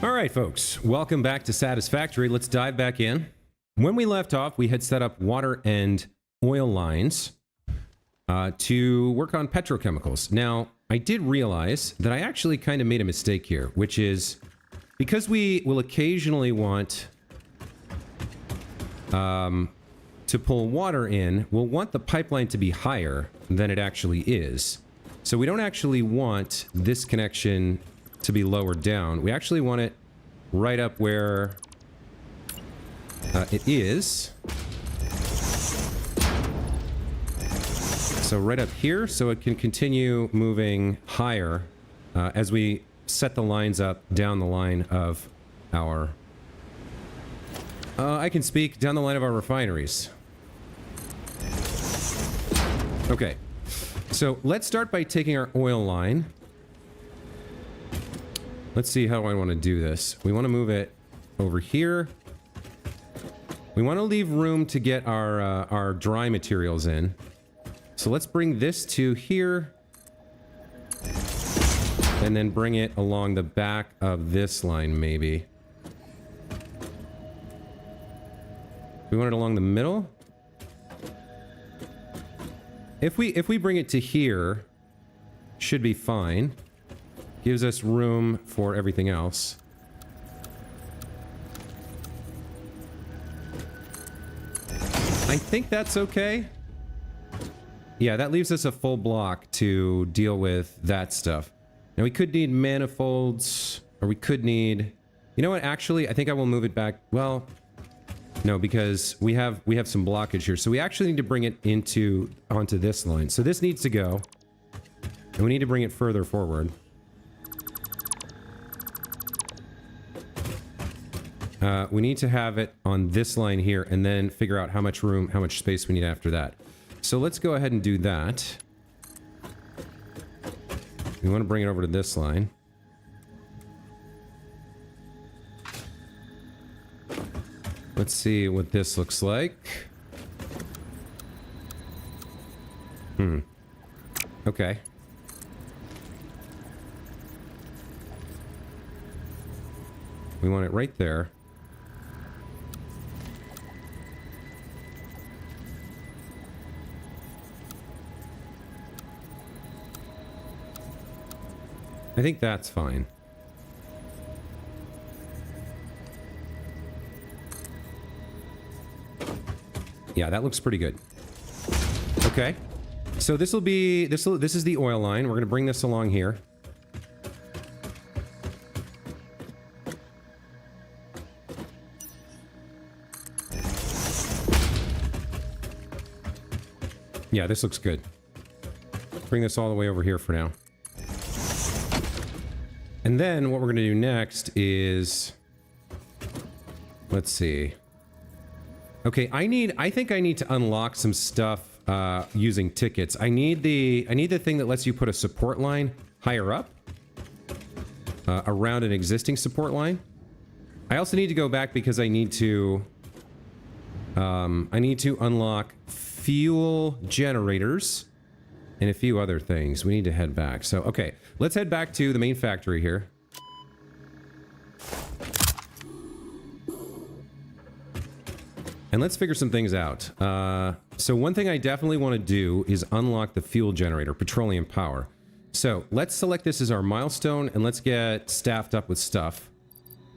All right, folks, welcome back to Satisfactory. Let's dive back in. When we left off, we had set up water and oil lines to work on petrochemicals. Now, I did realize that I actually kind of made a mistake here, which is because we will occasionally want to pull water in, we'll want the pipeline to be higher than it actually is. So we don't actually want this connection to be lower down. We actually want it right up where it is. So right up here, so it can continue moving higher as we set the lines up down the line of our... I can speak down the line of our refineries. Okay, so let's start by taking our oil line. Let's see how I want to do this. We want to move it over here. We want to leave room to get our dry materials in. So let's bring this to here. And then bring it along the back of this line, maybe. We want it along the middle. If we bring it to here, should be fine. Gives us room for everything else. I think that's okay. Yeah, that leaves us a full block to deal with that stuff. Now we could need manifolds, or we could need... You know what, actually, I think I will move it back... Well, no, because we have some blockage here. So we actually need to bring it onto this line. So this needs to go. And we need to bring it further forward. We need to have it on this line here and then figure out how much room, how much space we need after that. So let's go ahead and do that. We want to bring it over to this line. Let's see what this looks like. Okay. We want it right there. I think that's fine. Yeah, that looks pretty good. Okay. So this is the oil line. We're going to bring this along here. Yeah, this looks good. Bring this all the way over here for now. And then what we're going to do next is... Let's see. Okay, I think I need to unlock some stuff using tickets. I need the thing that lets you put a support line higher up around an existing support line. I also need to go back because I need to unlock fuel generators and a few other things. We need to head back. So, okay, let's head back to the main factory here. And let's figure some things out. So one thing I definitely want to do is unlock the fuel generator, petroleum power. So let's select this as our milestone and let's get staffed up with stuff.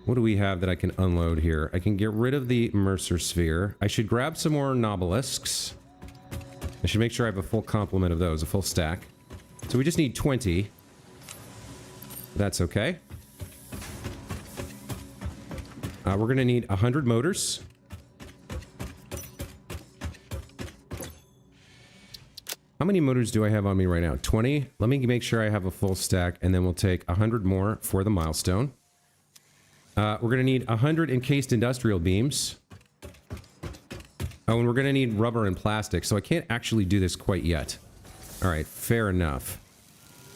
What do we have that I can unload here? I can get rid of the Mercer sphere. I should grab some more Nobelisks. I should make sure I have a full complement of those, a full stack. So we just need 20. That's okay. We're going to need 100 motors. How many motors do I have on me right now? 20? Let me make sure I have a full stack, and then we'll take 100 more for the milestone. We're going to need 100 encased industrial beams. Oh, and we're going to need rubber and plastic, so I can't actually do this quite yet. All right, fair enough.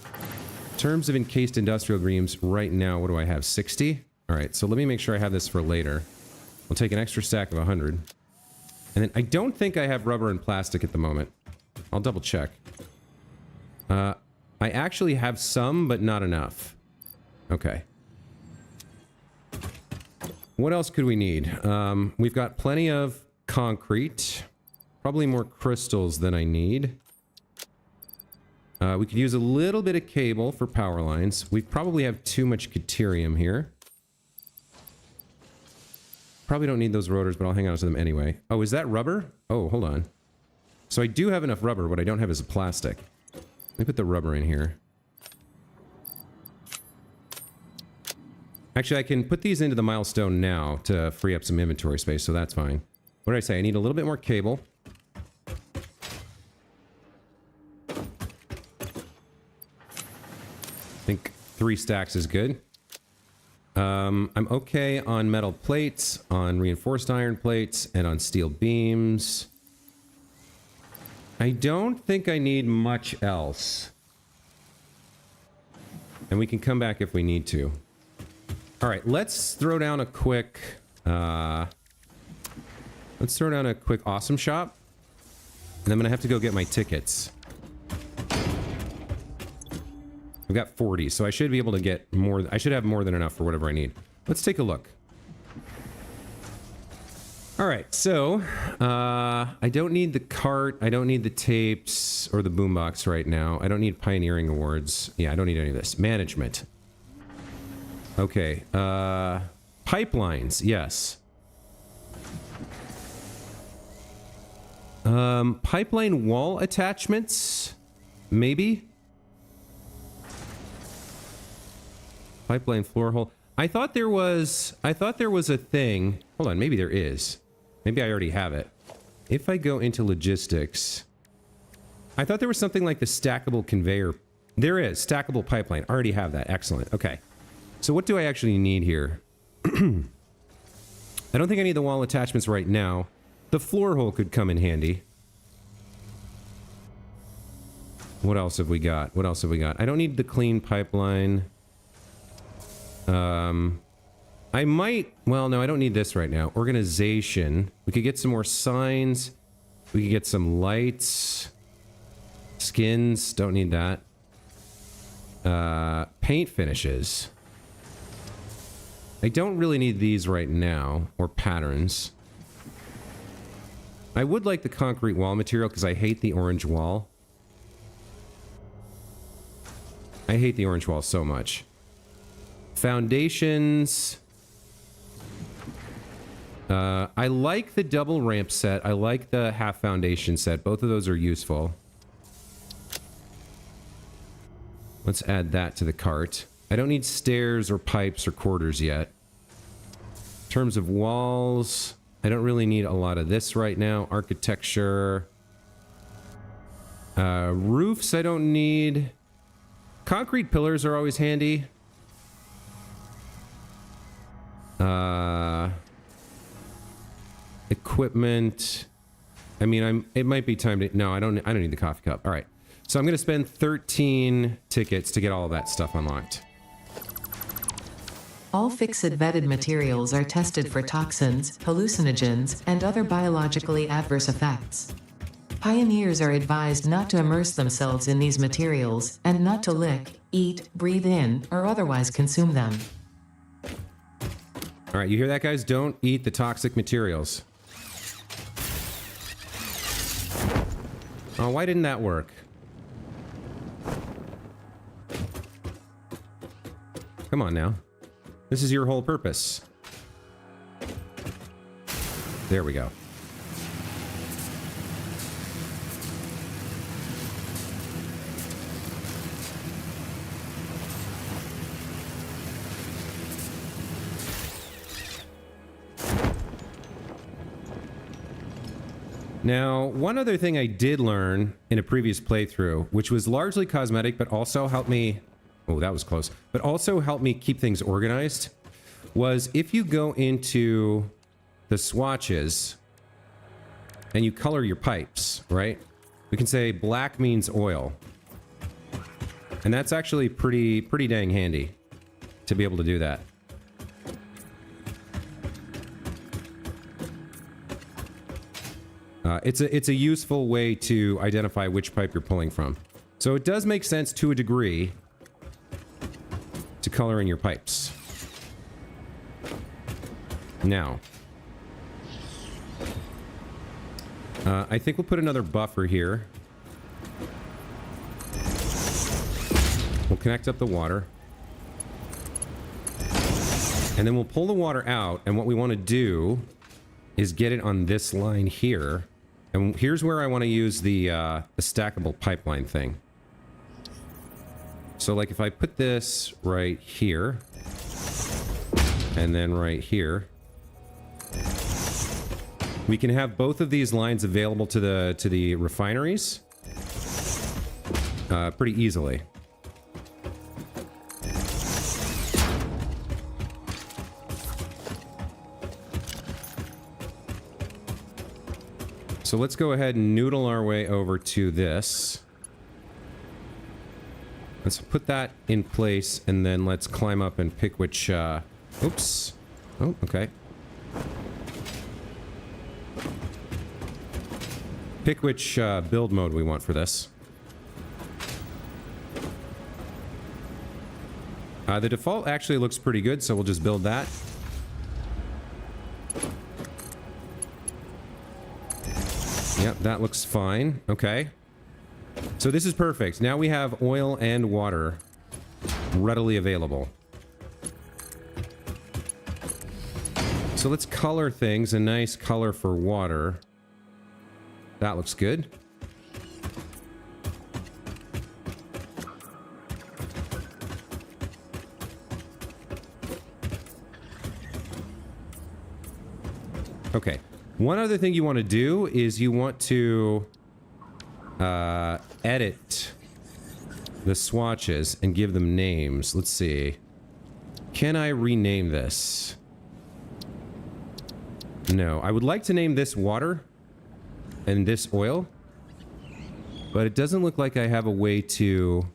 In terms of encased industrial beams, right now, what do I have? 60? All right, so let me make sure I have this for later. We'll take an extra stack of 100. And then I don't think I have rubber and plastic at the moment. I'll double check. I actually have some, but not enough. Okay. What else could we need? We've got plenty of concrete. Probably more crystals than I need. We could use a little bit of cable for power lines. We probably have too much deuterium here. Probably don't need those rotors, but I'll hang on to them anyway. Oh, is that rubber? Oh, hold on. So I do have enough rubber. What I don't have is a plastic. Let me put the rubber in here. Actually, I can put these into the milestone now to free up some inventory space, so that's fine. What did I say? I need a little bit more cable. I think 3 stacks is good. I'm okay on metal plates, on reinforced iron plates, and on steel beams. I don't think I need much else. And we can come back if we need to. All right, let's throw down a quick... let's throw down a quick awesome shop. And I'm going to have to go get my tickets. I've got 40, so I should be able to get more. I should have more than enough for whatever I need. Let's take a look. All right, so I don't need the cart. I don't need the tapes or the boombox right now. I don't need pioneering awards. Yeah, I don't need any of this. Management. Okay. Pipelines. Yes. Pipeline wall attachments. Maybe. Pipeline floor hole. I thought there was a thing. Hold on, maybe there is. Maybe I already have it. If I go into logistics, I thought there was something like the stackable conveyor. There is stackable pipeline. I already have that. Excellent. Okay. So what do I actually need here? I don't think I need the wall attachments right now. The floor hole could come in handy. What else have we got? What else have we got? I don't need the clean pipeline. I might... Well, no, I don't need this right now. Organization. We could get some more signs. We could get some lights. Skins. Don't need that. Paint finishes. I don't really need these right now. Or patterns. I would like the concrete wall material because I hate the orange wall. I hate the orange wall so much. Foundations. I like the double ramp set. I like the half foundation set. Both of those are useful. Let's add that to the cart. I don't need stairs or pipes or quarters yet. In terms of walls, I don't really need a lot of this right now. Architecture. Roofs I don't need. Concrete pillars are always handy. Equipment. I mean, it might be time to... No, I don't need the coffee cup. All right. So I'm going to spend 13 tickets to get all of that stuff unlocked. All fixed vetted materials are tested for toxins, hallucinogens, and other biologically adverse effects. Pioneers are advised not to immerse themselves in these materials, and not to lick, eat, breathe in, or otherwise consume them. All right, you hear that, guys? Don't eat the toxic materials. Oh, why didn't that work? Come on now. This is your whole purpose. There we go. Now, one other thing I did learn in a previous playthrough, which was largely cosmetic, but also helped me... Oh, that was close. But also helped me keep things organized, was if you go into the swatches and you color your pipes, right? We can say black means oil. And that's actually pretty dang handy to be able to do that. It's a useful way to identify which pipe you're pulling from. So it does make sense to a degree to color in your pipes. Now, I think we'll put another buffer here. We'll connect up the water. And then we'll pull the water out, and what we want to do is get it on this line here. And here's where I want to use the stackable pipeline thing. So like if I put this right here, and then right here, we can have both of these lines available to the refineries pretty easily. So let's go ahead and noodle our way over to this. Let's put that in place, and then let's climb up and pick which, oops. Oh, okay. Pick which build mode we want for this. The default actually looks pretty good, so we'll just build that. Yep, that looks fine. Okay. So this is perfect. Now we have oil and water readily available. So let's color things. A nice color for water. That looks good. Okay. One other thing you want to do is you want to edit the swatches and give them names. Let's see. Can I rename this? No. I would like to name this water and this oil, but it doesn't look like I have a way to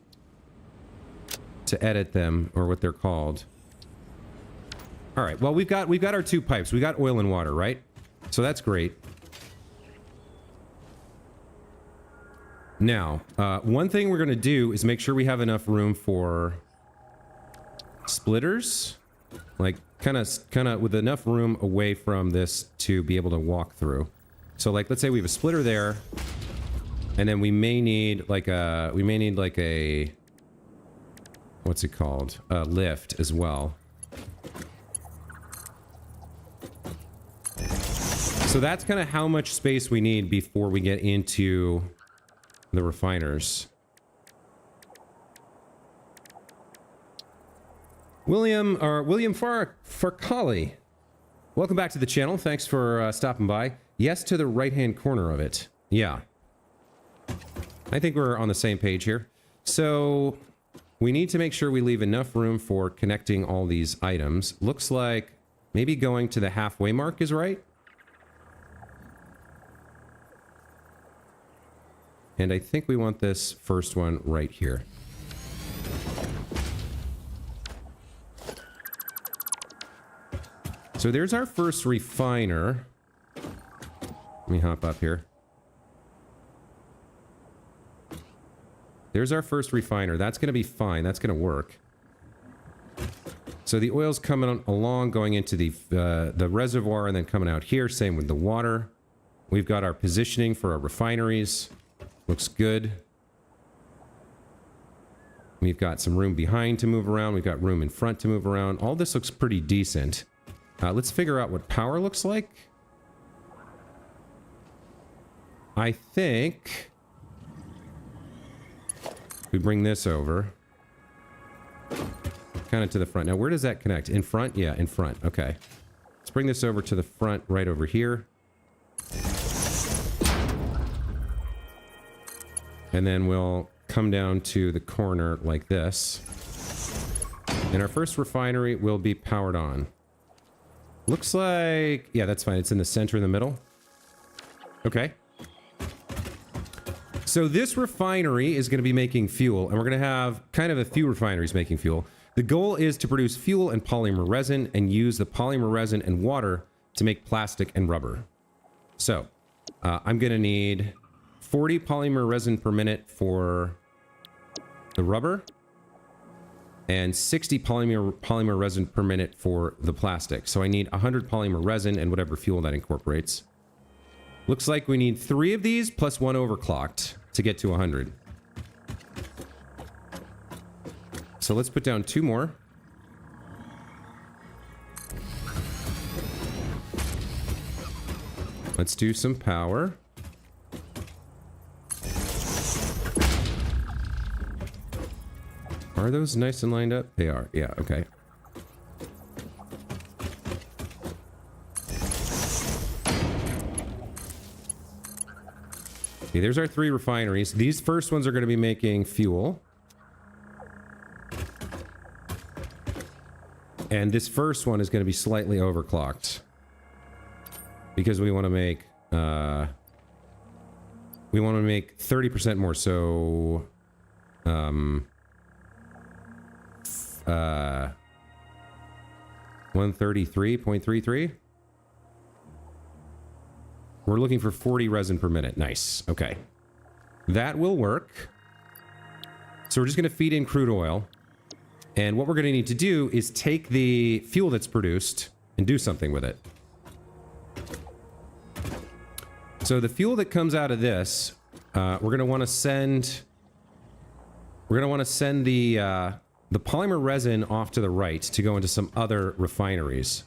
edit them, or what they're called. All right. Well, we've got our two pipes. We got oil and water, right? So that's great. Now, one thing we're going to do is make sure we have enough room for splitters, like kind of with enough room away from this to be able to walk through. So like, let's say we have a splitter there, and then we may need like a what's it called? A lift as well. So that's kind of how much space we need before we get into the refiners. William Farcali, welcome back to the channel. Thanks for stopping by. Yes to the right-hand corner of it. Yeah. I think we're on the same page here. So we need to make sure we leave enough room for connecting all these items. Looks like maybe going to the halfway mark is right. And I think we want this first one right here. So there's our first refiner. Let me hop up here. There's our first refiner. That's going to be fine. That's going to work. So the oil's coming along, going into the reservoir, and then coming out here. Same with the water. We've got our positioning for our refineries. Looks good. We've got some room behind to move around. We've got room in front to move around. All this looks pretty decent. Let's figure out what power looks like. I think we bring this over. Kind of to the front. Now, where does that connect? In front? Yeah, in front. Okay. Let's bring this over to the front right over here. And then we'll come down to the corner like this. And our first refinery will be powered on. Looks like... yeah, that's fine. It's in the center in the middle. Okay. So this refinery is going to be making fuel, and we're going to have kind of a few refineries making fuel. The goal is to produce fuel and polymer resin and use the polymer resin and water to make plastic and rubber. So, I'm going to need 40 polymer resin per minute for the rubber. and 60 polymer resin per minute for the plastic. So I need 100 polymer resin and whatever fuel that incorporates. Looks like we need 3 of these plus 1 overclocked to get to 100. So let's put down 2 more. Let's do some power. Are those nice and lined up? They are. Yeah, okay. Okay, there's our 3 refineries. These first ones are going to be making fuel. And this first one is going to be slightly overclocked. Because we want to make 30% more, so 133.33. We're looking for 40 resin per minute. Nice. Okay. That will work. So we're just going to feed in crude oil. And what we're going to need to do is take the fuel that's produced and do something with it. So the fuel that comes out of this, we're going to want to send the polymer resin off to the right to go into some other refineries.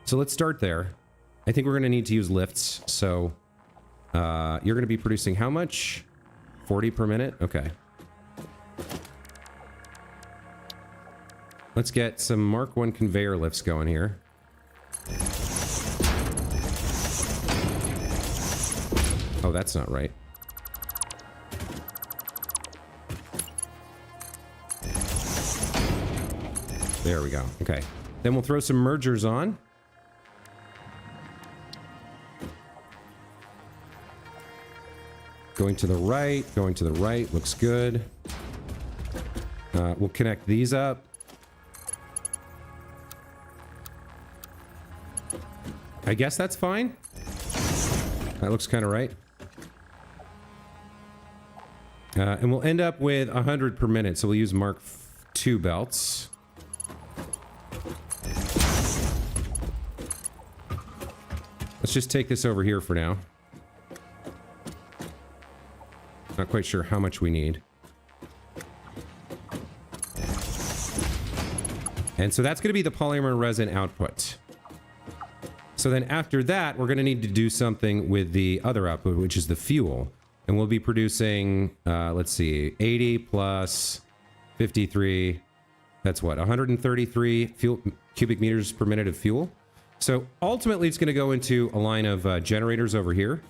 So let's start there. I think we're going to need to use lifts. So you're going to be producing how much? 40 per minute? Okay. Let's get some Mark 1 conveyor lifts going here. Oh, that's not right. There we go. Okay. Then we'll throw some mergers on. Going to the right, going to the right. Looks good. We'll connect these up. I guess that's fine. That looks kind of right. And we'll end up with 100 per minute, so we'll use Mark 2 belts. Let's just take this over here for now. Not quite sure how much we need. And so that's going to be the polymer resin output. So then after that, we're going to need to do something with the other output, which is the fuel. And we'll be producing, let's see, 80 plus 53. That's what, 133 cubic meters per minute of fuel. So ultimately, it's going to go into a line of generators over here.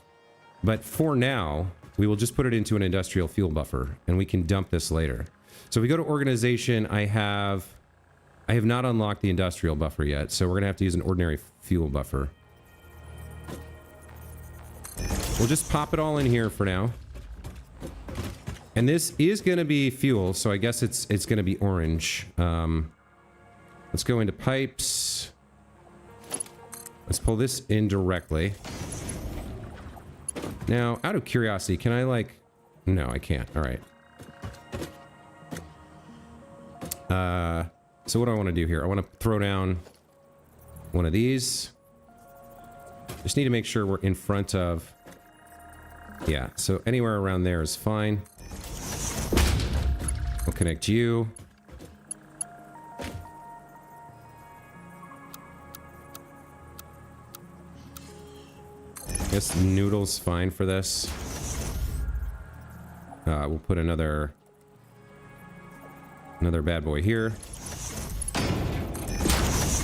But for now, we will just put it into an industrial fuel buffer, and we can dump this later. So if we go to organization, I have not unlocked the industrial buffer yet, so we're going to have to use an ordinary fuel buffer. We'll just pop it all in here for now. And this is going to be fuel, so I guess it's going to be orange. Let's go into pipes. Let's pull this in directly. Now, out of curiosity, can I like... No, I can't. All right. So what do I want to do here? I want to throw down one of these. Just need to make sure we're in front of... Yeah, so anywhere around there is fine. We'll connect you. I guess noodle's fine for this. We'll put another bad boy here.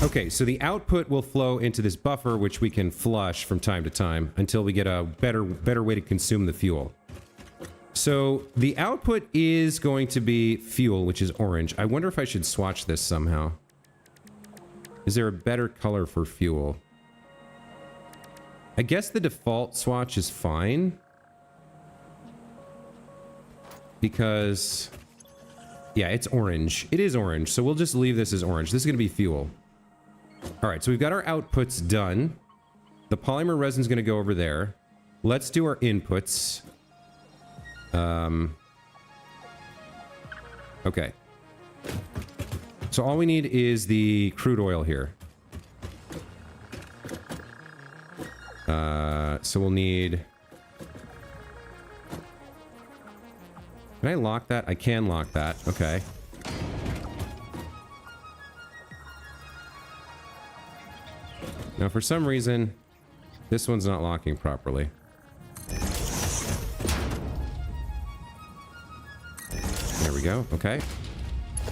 Okay, so the output will flow into this buffer, which we can flush from time to time until we get a better way to consume the fuel. So the output is going to be fuel, which is orange. I wonder if I should swatch this somehow. Is there a better color for fuel? I guess the default swatch is fine. Because... yeah, it's orange. It is orange, so we'll just leave this as orange. This is going to be fuel. Alright, so we've got our outputs done. The polymer resin's going to go over there. Let's do our inputs. Okay. So all we need is the crude oil here. So we'll need... Can I lock that? I can lock that. Okay. Now, for some reason, this one's not locking properly. There we go. Okay.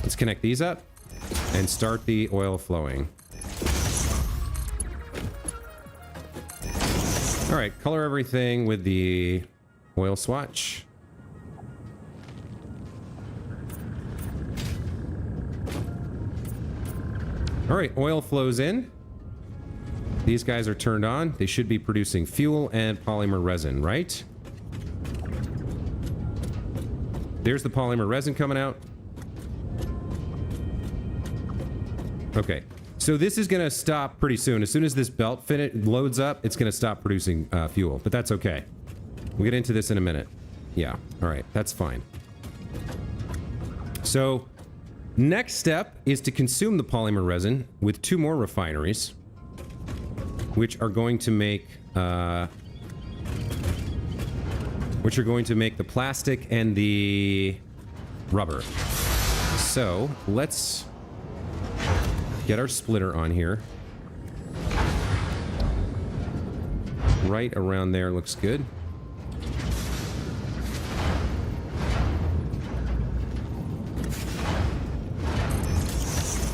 Let's connect these up and start the oil flowing. All right, color everything with the oil swatch. All right, oil flows in. These guys are turned on. They should be producing fuel and polymer resin, right? There's the polymer resin coming out. Okay, so this is going to stop pretty soon. As soon as this belt loads up, it's going to stop producing fuel, but that's okay. We'll get into this in a minute. Yeah, all right, that's fine. So next step is to consume the polymer resin with 2 more refineries, which are going to make the plastic and the rubber. So let's get our splitter on here. Right around there looks good.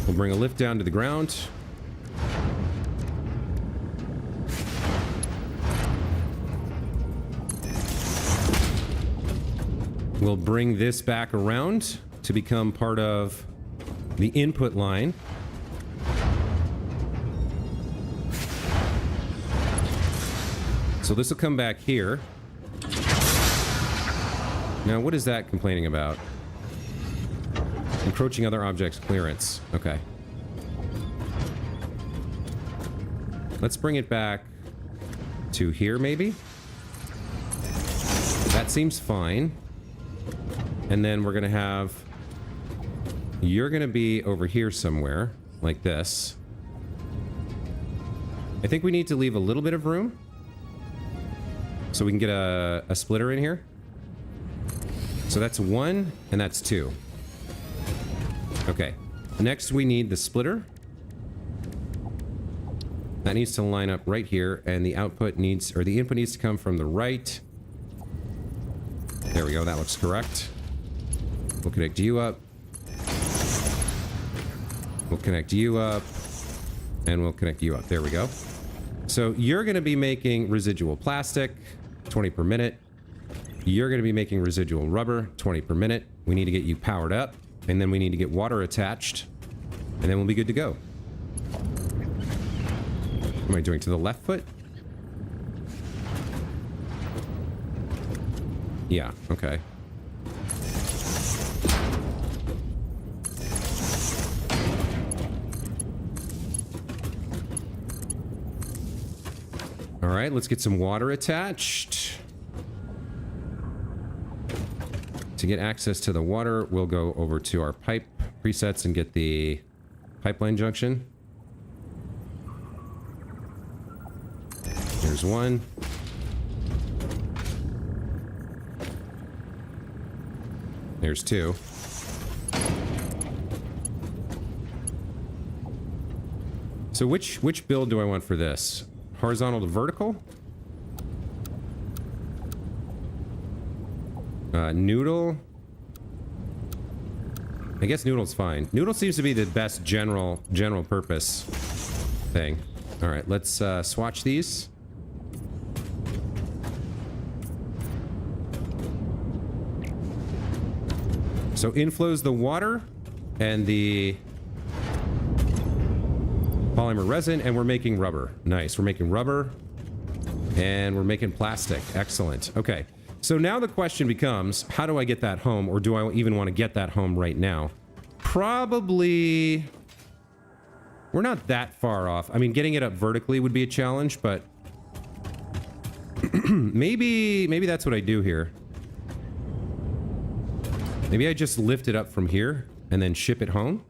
We'll bring a lift down to the ground. We'll bring this back around to become part of the input line. So this will come back here. Now, what is that complaining about? Encroaching other objects clearance. Okay. Let's bring it back to here, maybe? That seems fine. And then we're going to have... You're going to be over here somewhere, like this. I think we need to leave a little bit of room so we can get a splitter in here. So that's 1, and that's 2. Okay. Next, we need the splitter. That needs to line up right here, and the output needs, or the input needs to come from the right. There we go. That looks correct. We'll connect you up. We'll connect you up. And we'll connect you up. There we go. So you're going to be making residual plastic, 20 per minute. You're going to be making residual rubber, 20 per minute. We need to get you powered up, and then we need to get water attached, and then we'll be good to go. What am I doing? To the left foot? Yeah, okay. All right, let's get some water attached. To get access to the water, we'll go over to our pipe presets and get the pipeline junction. Here's one. There's 2. So which build do I want for this? Horizontal to vertical? Noodle? I guess noodle's fine. Noodle seems to be the best general purpose thing. All right, let's swatch these. So inflows the water and the polymer resin, and we're making rubber. Nice. We're making rubber and we're making plastic. Excellent. Okay. So now the question becomes, how do I get that home, or do I even want to get that home right now? Probably... We're not that far off. I mean, getting it up vertically would be a challenge, but maybe that's what I do here. Maybe I just lift it up from here and then ship it home.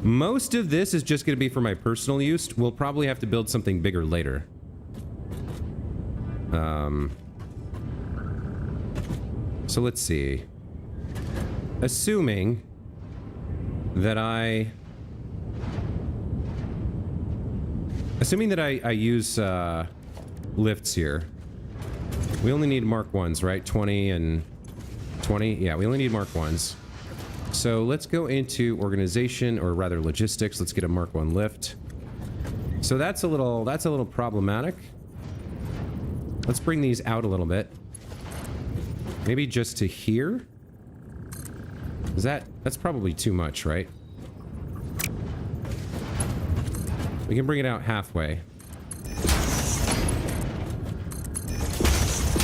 Most of this is just going to be for my personal use. We'll probably have to build something bigger later. So let's see. Assuming that I use lifts here. We only need Mark 1s, right? 20 and 20. Yeah, we only need Mark 1s. So let's go into organization, or rather logistics. Let's get a Mark 1 lift. So that's a little problematic. Let's bring these out a little bit. Maybe just to here? That's probably too much, right? We can bring it out halfway.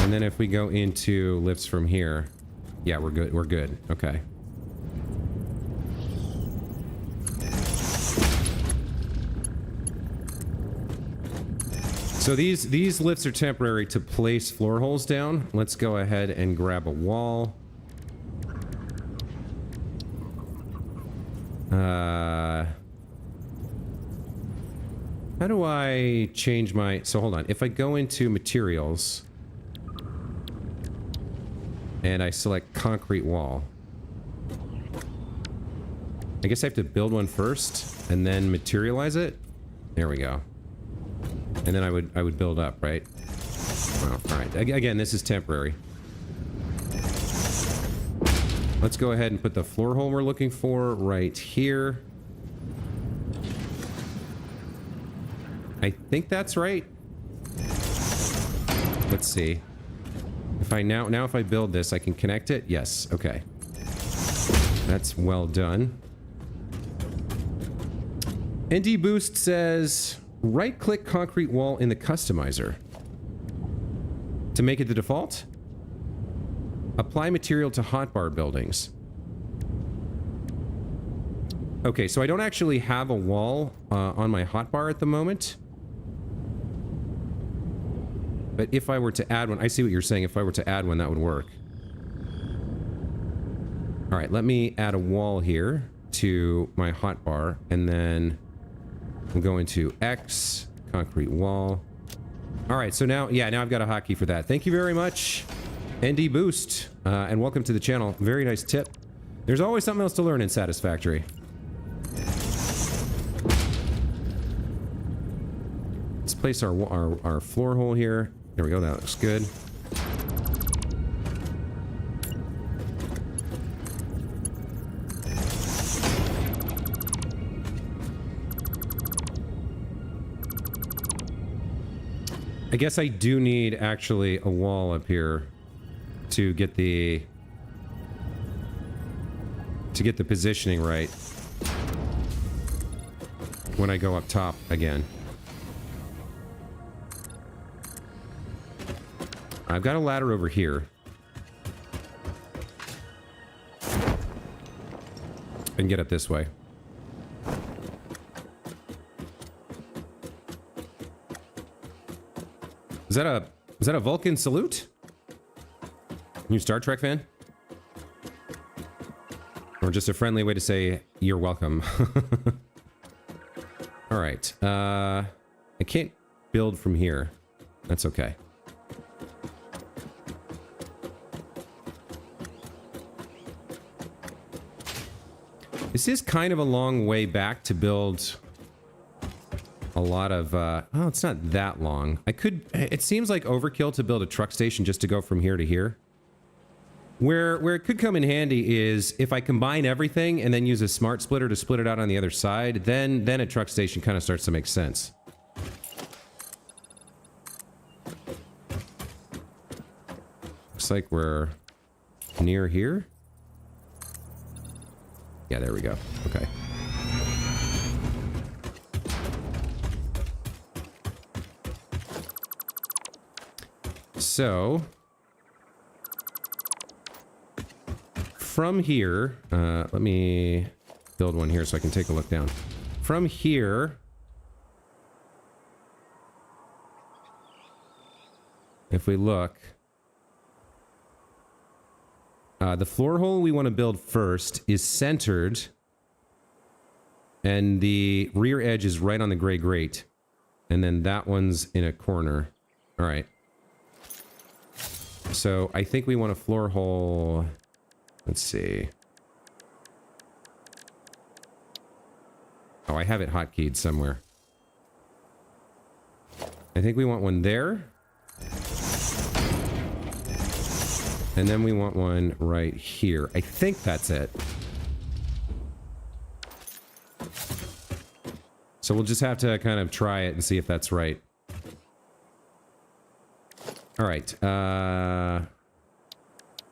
And then if we go into lifts from here, yeah, we're good. We're good. Okay. So these lifts are temporary to place floor holes down. Let's go ahead and grab a wall. How do I change my... So hold on. If I go into materials and I select concrete wall, I guess I have to build one first and then materialize it. There we go. And then I would build up, right? Well, all right. Again, this is temporary. Let's go ahead and put the floor hole we're looking for right here. I think that's right. Let's see. If I now if I build this, I can connect it. Yes. Okay. That's well done. ND Boost says, right-click concrete wall in the customizer to make it the default. Apply material to hotbar buildings. Okay, so I don't actually have a wall on my hotbar at the moment. But if I were to add one, I see what you're saying. If I were to add one, that would work. All right, let me add a wall here to my hotbar, and then we'll go into X, concrete wall. All right, so now I've got a hotkey for that. Thank you very much, ND Boost, and welcome to the channel. Very nice tip. There's always something else to learn in Satisfactory. Let's place our floor hole here. There we go, that looks good. I guess I do need actually a wall up here to get the positioning right when I go up top again. I've got a ladder over here. And get up this way. Was that a Vulcan salute? New Star Trek fan? Or just a friendly way to say you're welcome. All right. I can't build from here. That's okay. This is kind of a long way back to build a lot of, oh, it's not that long. It seems like overkill to build a truck station just to go from here to here. Where it could come in handy is if I combine everything and then use a smart splitter to split it out on the other side, then a truck station kind of starts to make sense. Looks like we're near here. Yeah, there we go. Okay. So, from here, let me build one here so I can take a look down. From here, if we look, the floor hole we want to build first is centered And the rear edge is right on the gray grate. And then that one's in a corner. All right. So I think we want a floor hole. Let's see. Oh, I have it hotkeyed somewhere. I think we want one there. And then we want one right here. I think that's it. So we'll just have to kind of try it and see if that's right. All right.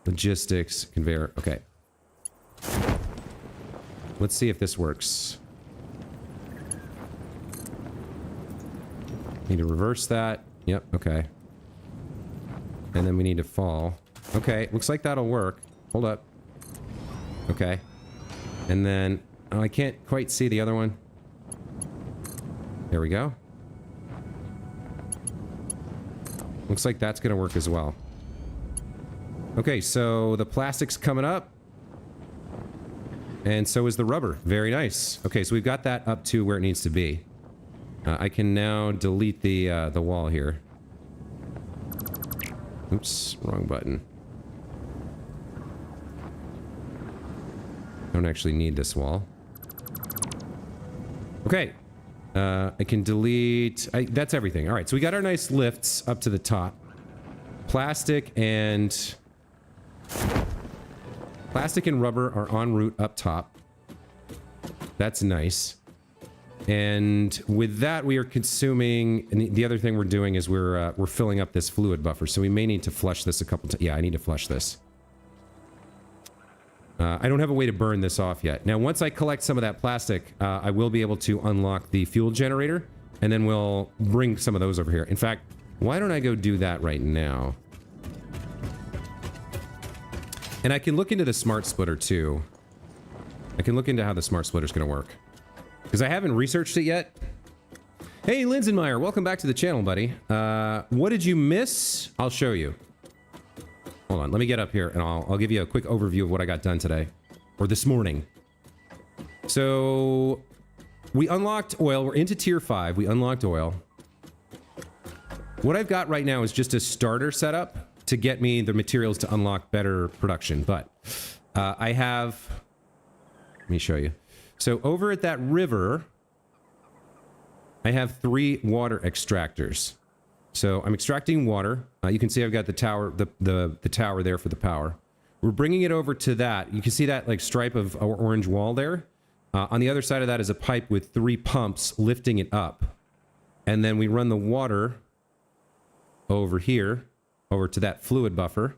Logistics, conveyor. Okay. Let's see if this works. Need to reverse that. Yep, okay. And then we need to fall. Okay, looks like that'll work. Hold up. Okay. And then... Oh, I can't quite see the other one. There we go. Looks like that's gonna work as well. Okay, so the plastic's coming up. And so is the rubber. Very nice. Okay, so we've got that up to where it needs to be. I can now delete the wall here. Oops, wrong button. Don't actually need this wall. Okay. I can delete... that's everything. All right, so we got our nice lifts up to the top. Plastic and rubber are en route up top. That's nice. And with that, we are consuming... And the other thing we're doing is we're filling up this fluid buffer. So we may need to flush this a couple times. Yeah, I need to flush this. I don't have a way to burn this off yet. Now, once I collect some of that plastic, I will be able to unlock the fuel generator. And then we'll bring some of those over here. In fact, why don't I go do that right now? And I can look into the smart splitter, too. I can look into how the smart splitter is going to work. Because I haven't researched it yet. Hey, Linsenmeyer, welcome back to the channel, buddy. What did you miss? I'll show you. Hold on, let me get up here and I'll give you a quick overview of what I got done today. Or this morning. So, we unlocked oil. We're into tier 5. We unlocked oil. What I've got right now is just a starter setup to get me the materials to unlock better production. But I have... Let me show you. So over at that river, I have 3 water extractors. So I'm extracting water. You can see I've got the tower, the tower there for the power. We're bringing it over to that. You can see that like stripe of orange wall there. On the other side of that is a pipe with 3 pumps lifting it up. And then we run the water over here, over to that fluid buffer.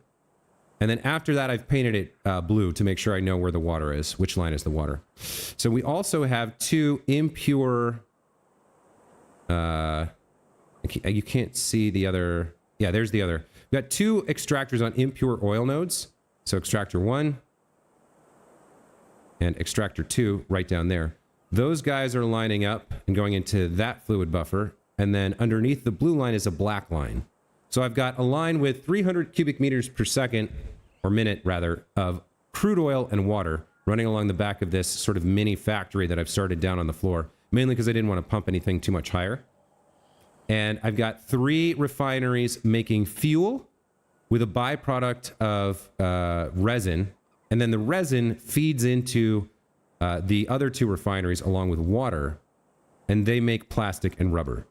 And then after that, I've painted it blue to make sure I know where the water is, which line is the water. So we also have 2 impure... you can't see the other... Yeah, there's the other. We've got 2 extractors on impure oil nodes. So extractor 1 and extractor 2 right down there. Those guys are lining up and going into that fluid buffer. And then underneath the blue line is a black line. So I've got a line with 300 cubic meters per second, or minute rather, of crude oil and water running along the back of this sort of mini factory that I've started down on the floor, mainly because I didn't want to pump anything too much higher. And I've got 3 refineries making fuel with a byproduct of resin. And then the resin feeds into the other 2 refineries along with water, and they make plastic and rubber.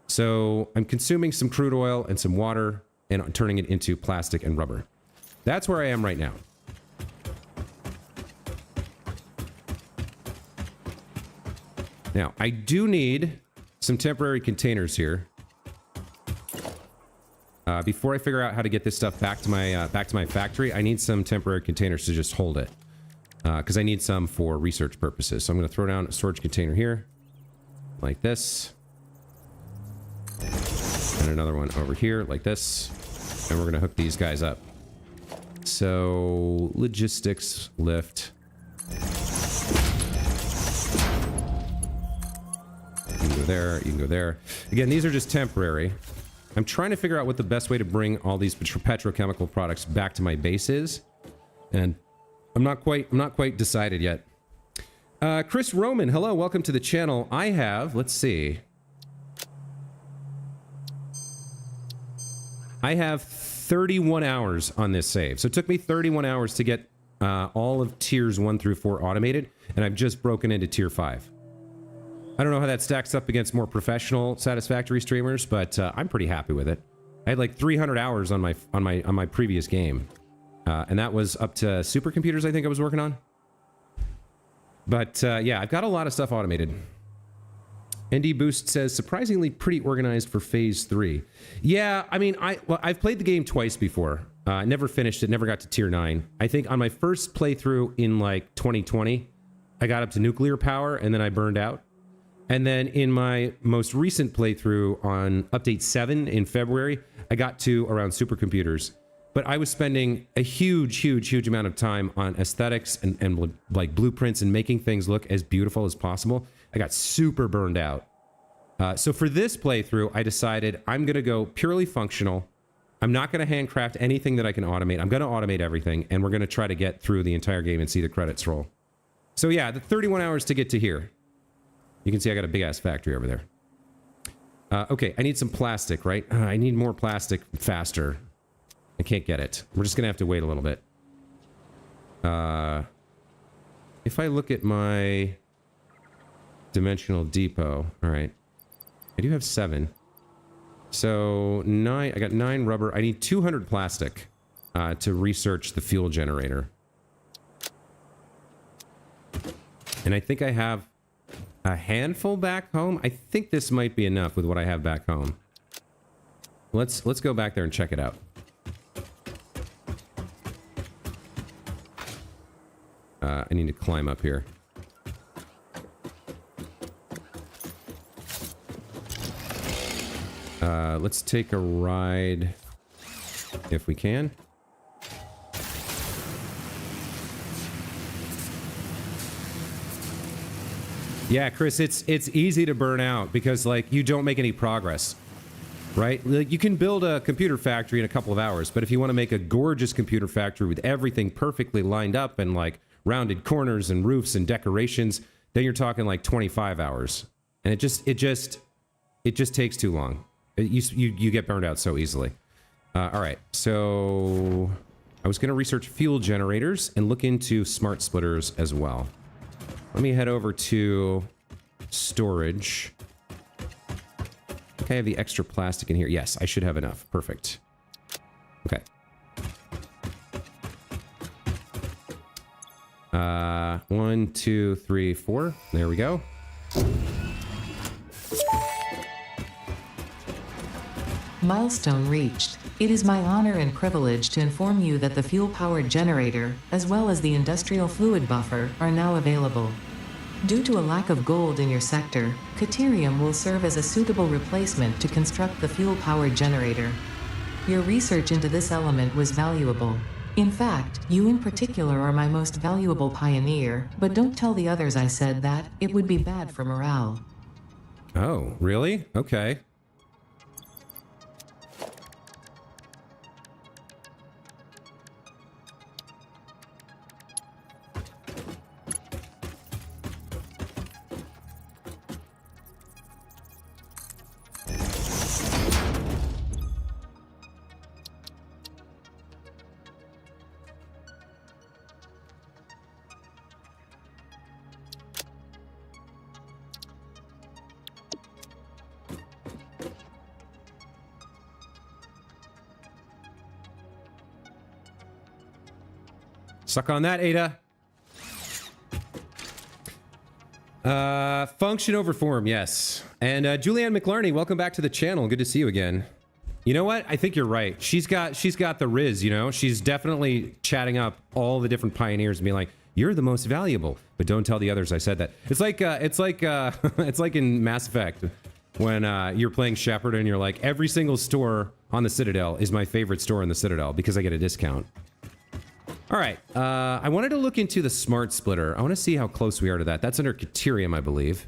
So I'm consuming some crude oil and some water and turning it into plastic and rubber. That's where I am right now. Now, I do need some temporary containers here. Before I figure out how to get this stuff back to my factory, I need some temporary containers to just hold it. Because I need some for research purposes. So I'm going to throw down a storage container here. Like this. And another one over here, like this. And we're going to hook these guys up. So, logistics, lift. You can go there, you can go there. Again, these are just temporary. I'm trying to figure out what the best way to bring all these petrochemical products back to my base is. And I'm not quite decided yet. Chris Roman, hello, welcome to the channel. I have, let's see. I have 31 hours on this save. So it took me 31 hours to get all of tiers 1 through 4 automated, and I've just broken into tier 5. I don't know how that stacks up against more professional Satisfactory streamers, but I'm pretty happy with it. I had like 300 hours on my previous game, and that was up to supercomputers I think I was working on. But yeah, I've got a lot of stuff automated. ND Boost says, surprisingly pretty organized for phase 3. Yeah, I mean, I've played the game twice before. Never finished it, never got to tier 9. I think on my first playthrough in like 2020, I got up to nuclear power and then I burned out. And then in my most recent playthrough on update 7 in February, I got to around supercomputers. But I was spending a huge amount of time on aesthetics and like blueprints and making things look as beautiful as possible. I got super burned out. So for this playthrough, I decided I'm going to go purely functional. I'm not going to handcraft anything that I can automate. I'm going to automate everything, and we're going to try to get through the entire game and see the credits roll. So yeah, the 31 hours to get to here. You can see I got a big-ass factory over there. Okay, I need some plastic, right? I need more plastic faster. I can't get it. We're just going to have to wait a little bit. If I look at my dimensional depot, all right. I do have 7. So 9, I got 9 rubber. I need 200 plastic to research the fuel generator. And I think I have a handful back home. I think this might be enough with what I have back home. Let's go back there and check it out. I need to climb up here. Let's take a ride if we can. Yeah, Chris, it's easy to burn out because like you don't make any progress, right? Like, you can build a computer factory in a couple of hours, but if you want to make a gorgeous computer factory with everything perfectly lined up and like rounded corners and roofs and decorations, then you're talking like 25 hours, and it just takes too long. You get burned out so easily. All right, so I was going to research fuel generators and look into smart splitters as well. Let me head over to storage. I think I have the extra plastic in here. Yes, I should have enough. Perfect. Okay. 1, 2, 3, 4. There we go. Milestone reached. It is my honor and privilege to inform you that the fuel-powered generator, as well as the industrial fluid buffer, are now available. Due to a lack of gold in your sector, Caterium will serve as a suitable replacement to construct the fuel-powered generator. Your research into this element was valuable. In fact, you in particular are my most valuable pioneer, but don't tell the others I said that. It would be bad for morale. Oh, really? Okay. Suck on that, Ada. Function over form, yes. And Julianne McLarney, welcome back to the channel. Good to see you again. You know what? I think you're right. She's got the Riz, you know? She's definitely chatting up all the different pioneers and being like, you're the most valuable, but don't tell the others I said that. It's like it's like in Mass Effect when you're playing Shepard and you're like, every single store on the Citadel is my favorite store in the Citadel because I get a discount. All right, I wanted to look into the smart splitter. I want to see how close we are to that. That's under Caterium, I believe.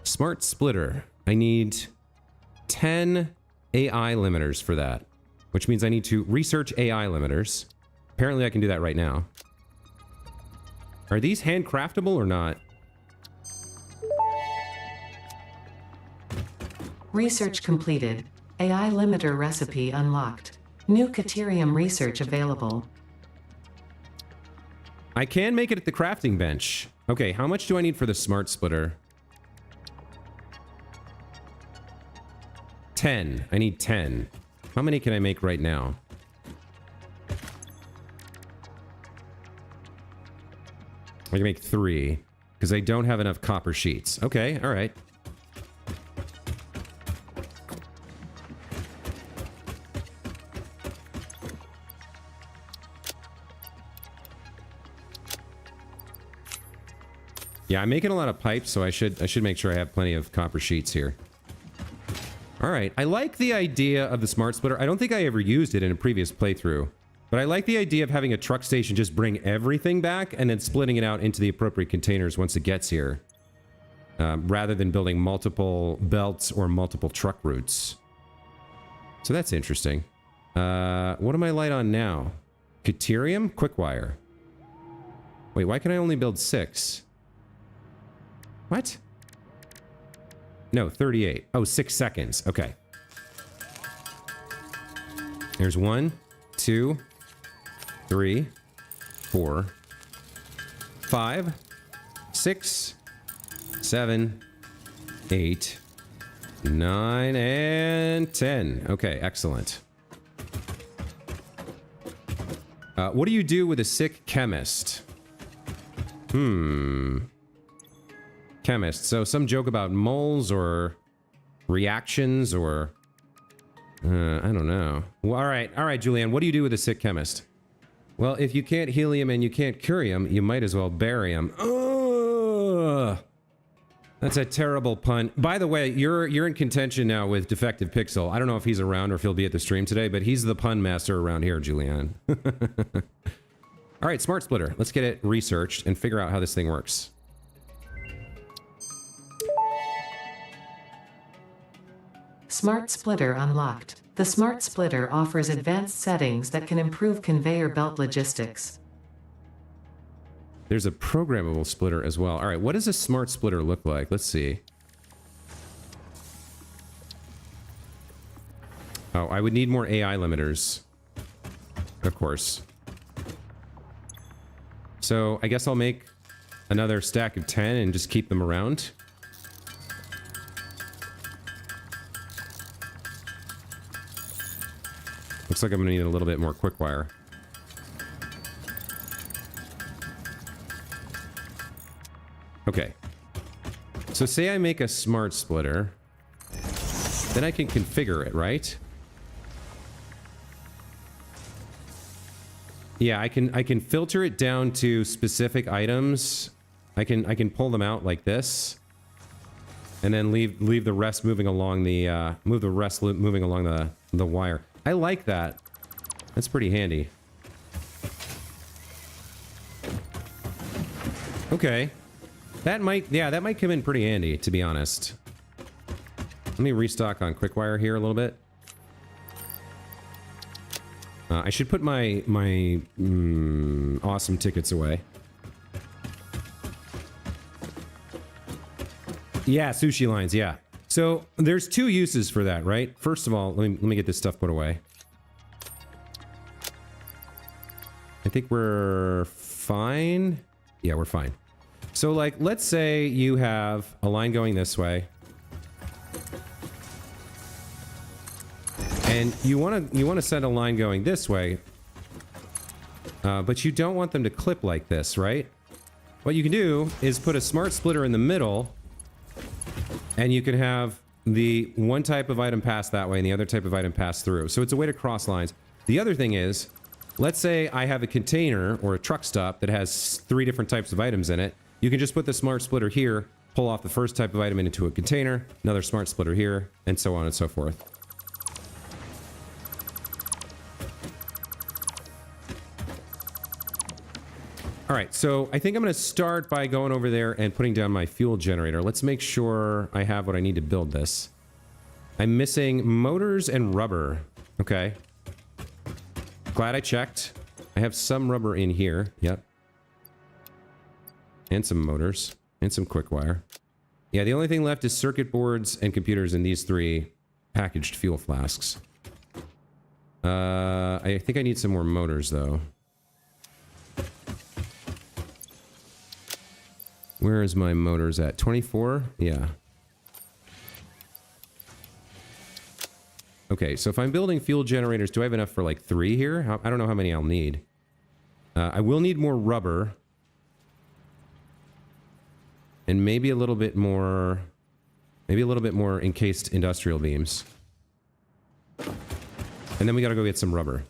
Smart splitter. I need 10 AI limiters for that, which means I need to research AI limiters. Apparently I can do that right now. Are these handcraftable or not? Research completed. AI limiter recipe unlocked. New Caterium research available. I can make it at the crafting bench. Okay, how much do I need for the smart splitter? 10. I need 10. How many can I make right now? I can make 3 because I don't have enough copper sheets. Okay, all right. Yeah, I'm making a lot of pipes, so I should make sure I have plenty of copper sheets here. All right, I like the idea of the smart splitter. I don't think I ever used it in a previous playthrough, but I like the idea of having a truck station just bring everything back and then splitting it out into the appropriate containers once it gets here, rather than building multiple belts or multiple truck routes. So that's interesting. What am I light on now? Caterium? Quickwire. Wait, why can I only build 6? What? No, 38. Oh, 6 seconds. Okay. There's 1, 2, 3, 4, 5, 6, 7, 8, 9, and 10. Okay, excellent. What do you do with a sick chemist? Chemist. So some joke about moles or reactions or... I don't know. Well, all right, Julianne, what do you do with a sick chemist? Well, if you can't heal him and you can't cure him, you might as well bury him. Ugh! That's a terrible pun. By the way, you're in contention now with Defective Pixel. I don't know if he's around or if he'll be at the stream today, but he's the pun master around here, Julianne. All right, Smart Splitter. Let's get it researched and figure out how this thing works. Smart Splitter unlocked. The Smart Splitter offers advanced settings that can improve conveyor belt logistics. There's a programmable splitter as well. All right, what does a smart splitter look like? Let's see. Oh, I would need more AI limiters. Of course. So I guess I'll make another stack of 10 and just keep them around. Looks like I'm gonna need a little bit more quick wire. Okay. So say I make a smart splitter, then I can configure it, right? Yeah, I can filter it down to specific items. I can pull them out like this, and then leave the rest moving along the moving along the wire. I like that. That's pretty handy. Okay. That might come in pretty handy, to be honest. Let me restock on Quickwire here a little bit. I should put my awesome tickets away. Yeah, sushi lines, yeah. So there's 2 uses for that, right? First of all, let me get this stuff put away. I think we're fine. Yeah, we're fine. So like, let's say you have a line going this way, and you want to send a line going this way, but you don't want them to clip like this, right? What you can do is put a smart splitter in the middle, and you can have the one type of item pass that way and the other type of item pass through. So it's a way to cross lines. The other thing is, let's say I have a container or a truck stop that has 3 different types of items in it. You can just put the smart splitter here, pull off the first type of item into a container, another smart splitter here, and so on and so forth. All right, so I think I'm going to start by going over there and putting down my fuel generator. Let's make sure I have what I need to build this. I'm missing motors and rubber. Okay. Glad I checked. I have some rubber in here. Yep. And some motors. And some quick wire. Yeah, the only thing left is circuit boards and computers in these 3 packaged fuel flasks. I think I need some more motors, though. Where is my motors at? 24? Yeah. Okay, so if I'm building fuel generators, do I have enough for like 3 here? I don't know how many I'll need. I will need more rubber. And maybe a little bit more... Maybe a little bit more encased industrial beams. And then we gotta go get some rubber.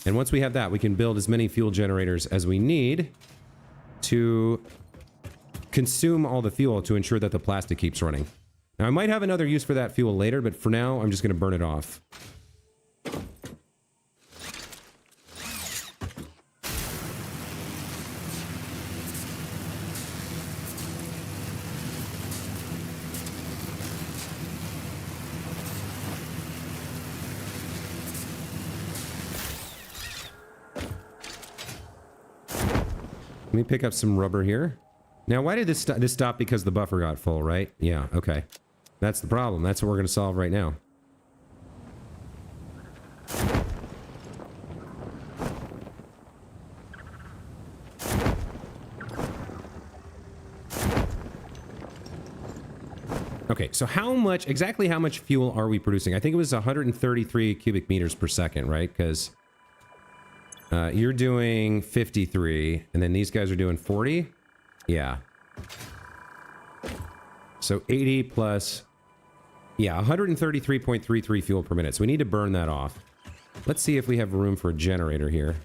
And once we have that, we can build as many fuel generators as we need to consume all the fuel to ensure that the plastic keeps running. Now, I might have another use for that fuel later, but for now, I'm just going to burn it off. Let me pick up some rubber here. Now, why did this stop? Because the buffer got full, right? Yeah, okay. That's the problem. That's what we're going to solve right now. Okay, so exactly how much fuel are we producing? I think it was 133 cubic meters per second, right? Because you're doing 53, and then these guys are doing 40? Yeah. So 80 plus... Yeah, 133.33 fuel per minute. So we need to burn that off. Let's see if we have room for a generator here.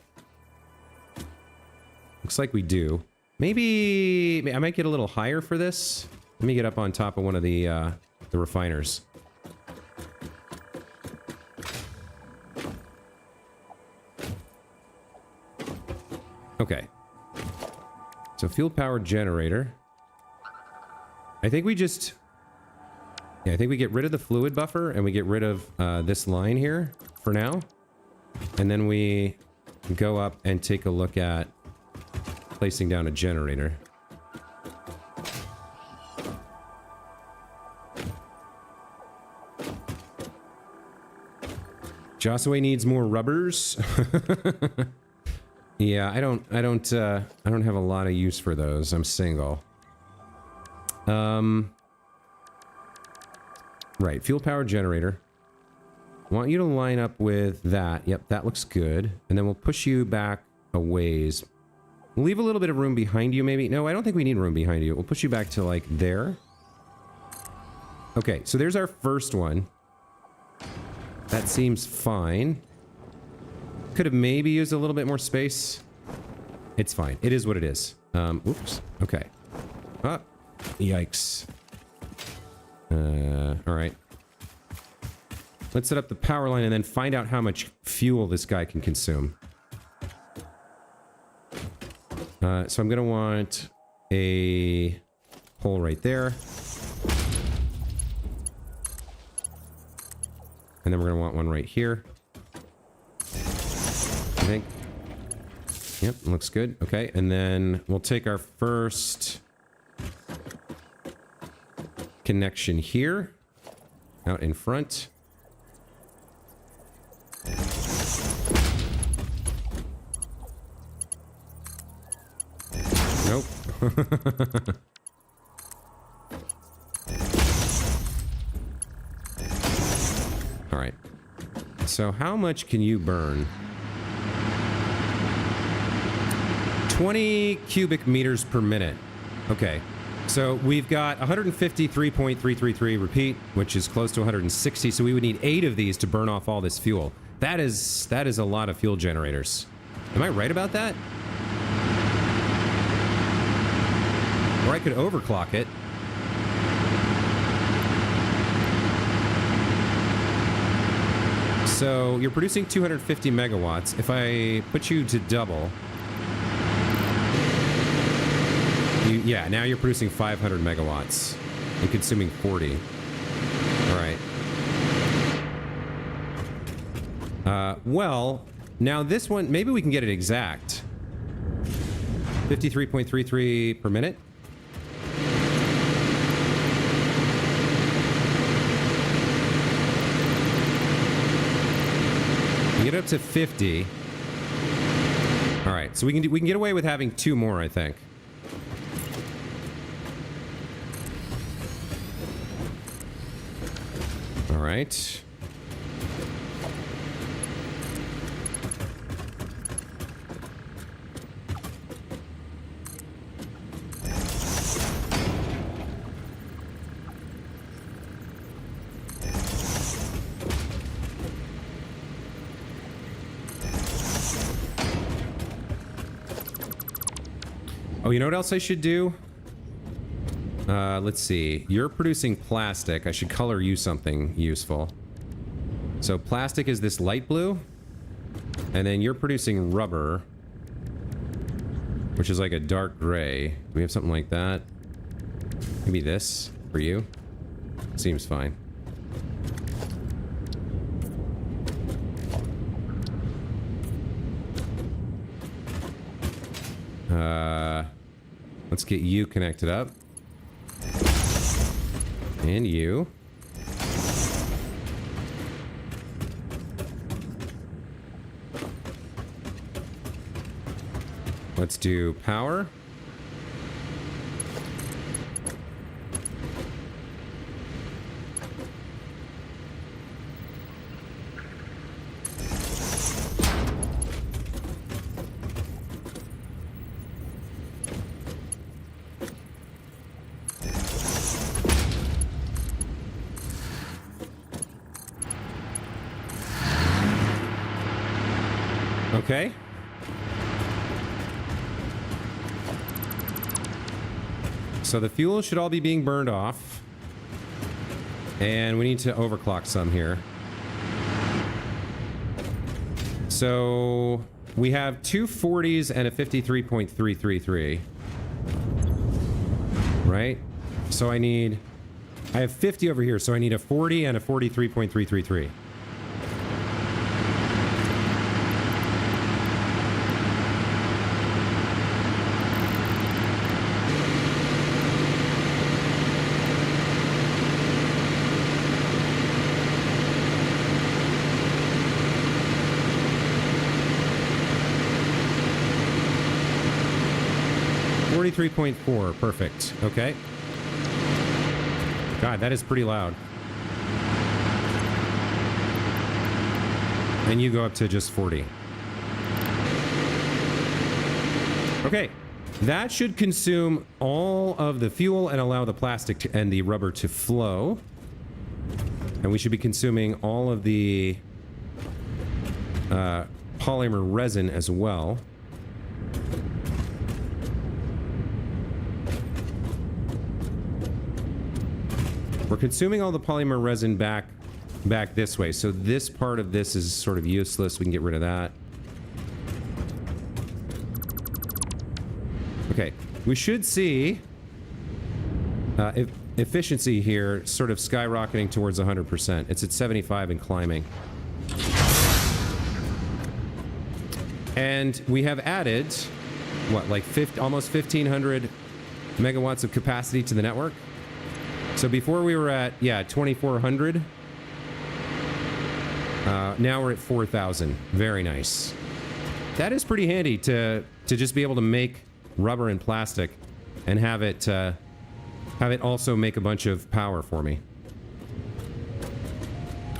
Looks like we do. Maybe I might get a little higher for this. Let me get up on top of one of the refiners. Okay. So fuel powered generator. I think we just... Yeah, I think we get rid of the fluid buffer and we get rid of this line here for now. And then we go up and take a look at placing down a generator. Jossaway needs more rubbers. Yeah, I don't have a lot of use for those. I'm single. Right, fuel powered generator. I want you to line up with that. Yep, that looks good. And then we'll push you back a ways. We'll leave a little bit of room behind you, maybe. No, I don't think we need room behind you. We'll push you back to, like, there. Okay, so there's our first one. That seems fine. Could have maybe used a little bit more space. It's fine. It is what it is. Oops. Okay. Ah, yikes. All right. Let's set up the power line and then find out how much fuel this guy can consume. So I'm gonna want a hole right there. And then we're gonna want one right here. I think. Yep, looks good. Okay, and then we'll take our first connection here, out in front. Nope. All right. So how much can you burn? 20 cubic meters per minute. Okay. So we've got 153.333 repeat, which is close to 160. So we would need 8 of these to burn off all this fuel. That is a lot of fuel generators. Am I right about that? Or I could overclock it. So you're producing 250 megawatts. If I put you to double... Yeah, now you're producing 500 megawatts and consuming 40. All right. Well, now this one, maybe we can get it exact. 53.33 per minute. We get up to 50. All right, so we can get away with having 2 more, I think. All right. Oh, you know what else I should do? Let's see. You're producing plastic. I should color you something useful. So plastic is this light blue. And then you're producing rubber, which is like a dark gray. Do we have something like that? Maybe this for you? Seems fine. Let's get you connected up. And you. Let's do power. Okay. So the fuel should all be being burned off. And we need to overclock some here. So we have 2 40s and a 53.333. Right? So I have 50 over here, so I need a 40 and a 43.333. .4, perfect. Okay. God, that is pretty loud. And you go up to just 40. Okay. That should consume all of the fuel and allow the plastic and the rubber to flow. And we should be consuming all of the polymer resin as well. We're consuming all the polymer resin back this way. So this part of this is sort of useless. We can get rid of that. Okay. We should see efficiency here sort of skyrocketing towards 100%. It's at 75 and climbing. And we have added, what, like almost 1,500 megawatts of capacity to the network? So before we were at, yeah, 2,400. Now we're at 4,000. Very nice. That is pretty handy to just be able to make rubber and plastic and have it also make a bunch of power for me.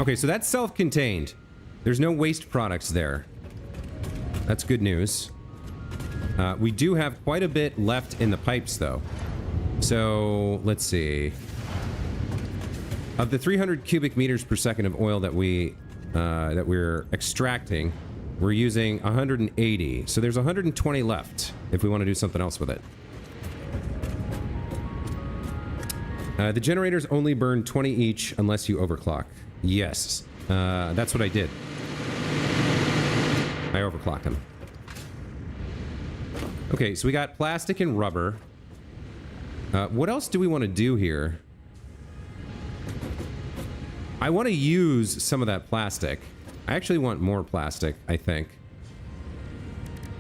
Okay, so that's self-contained. There's no waste products there. That's good news. We do have quite a bit left in the pipes, though. So let's see. Of the 300 cubic meters per second of oil that we're extracting, we're using 180. So there's 120 left if we want to do something else with it. The generators only burn 20 each unless you overclock. Yes, that's what I did. I overclocked them. Okay, so we got plastic and rubber. What else do we want to do here? I want to use some of that plastic. I actually want more plastic, I think.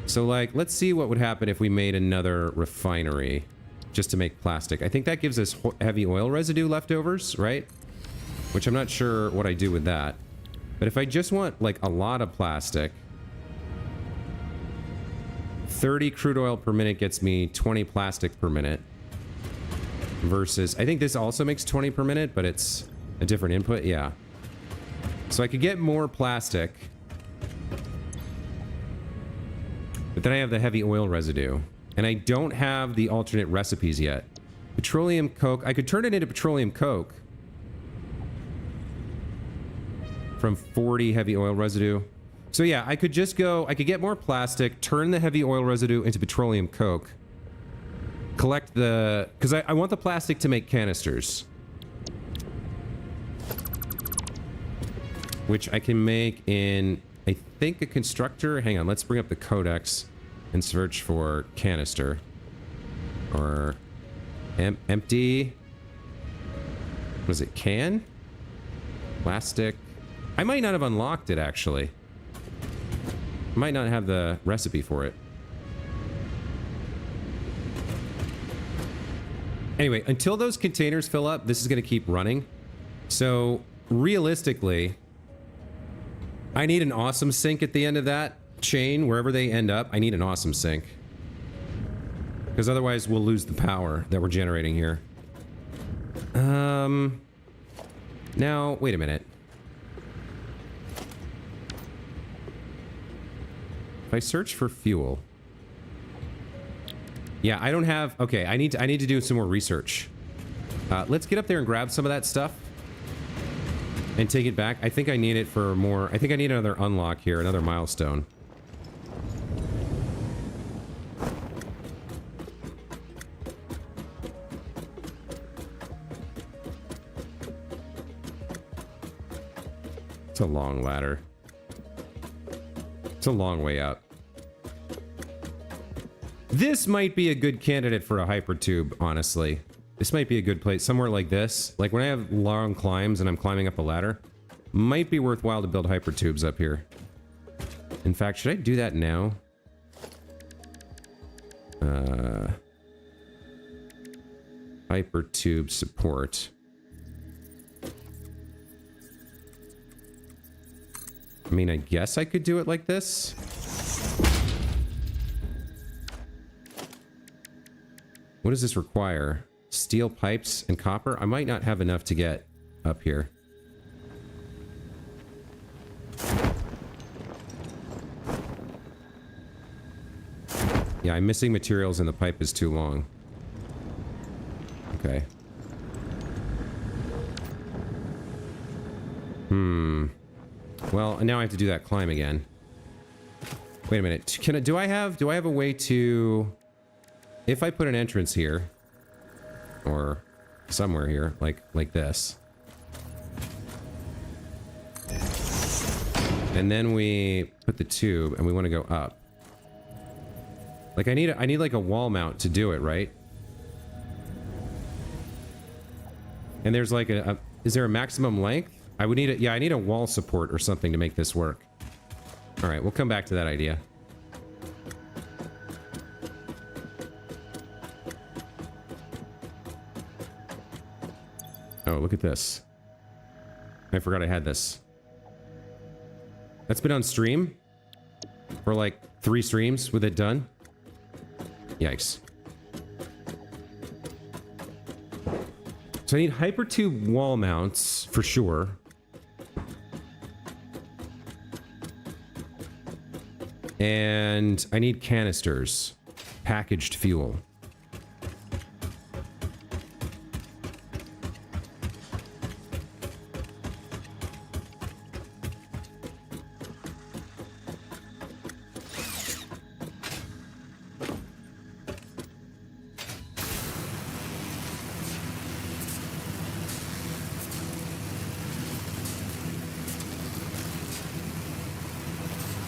So, like, let's see what would happen if we made another refinery just to make plastic. I think that gives us heavy oil residue leftovers, right? Which I'm not sure what I do with that. But if I just want, like, a lot of plastic, 30 crude oil per minute gets me 20 plastic per minute. Versus, I think this also makes 20 per minute, but it's a different input. Yeah. So I could get more plastic. But then I have the heavy oil residue. And I don't have the alternate recipes yet. Petroleum coke. I could turn it into petroleum coke. From 40 heavy oil residue. So yeah, I could just go, I could get more plastic, turn the heavy oil residue into petroleum coke. Collect the, because I want the plastic to make canisters. Which I can make in, I think, a constructor. Hang on, let's bring up the codex and search for canister. Or empty. Was it can? Plastic. I might not have unlocked it, actually. I might not have the recipe for it. Anyway, until those containers fill up, this is going to keep running. So, realistically, I need an awesome sink at the end of that chain. Wherever they end up, I need an awesome sink. Because otherwise, we'll lose the power that we're generating here. Now, wait a minute. If I search for fuel... Yeah, I don't have... Okay, I need to do some more research. Let's get up there and grab some of that stuff. And take it back. I think I need it for more... I think I need another unlock here, another milestone. It's a long ladder. It's a long way up. This might be a good candidate for a hypertube, honestly. This might be a good place. Somewhere like this. Like when I have long climbs and I'm climbing up a ladder. Might be worthwhile to build hypertubes up here. In fact, should I do that now? Hypertube support. I mean, I guess I could do it like this. What does this require? Steel pipes and copper? I might not have enough to get up here. Yeah, I'm missing materials and the pipe is too long. Okay. Well, now I have to do that climb again. Wait a minute. Do I have a way to... If I put an entrance here, or somewhere here, like this, and then we put the tube, and we want to go up. Like I need like a wall mount to do it, right? And there's like is there a maximum length? I would need I need a wall support or something to make this work. All right, we'll come back to that idea. Oh, look at this. I forgot I had this. That's been on stream for like 3 streams with it done. Yikes. So I need hypertube wall mounts for sure. And I need canisters. Packaged fuel.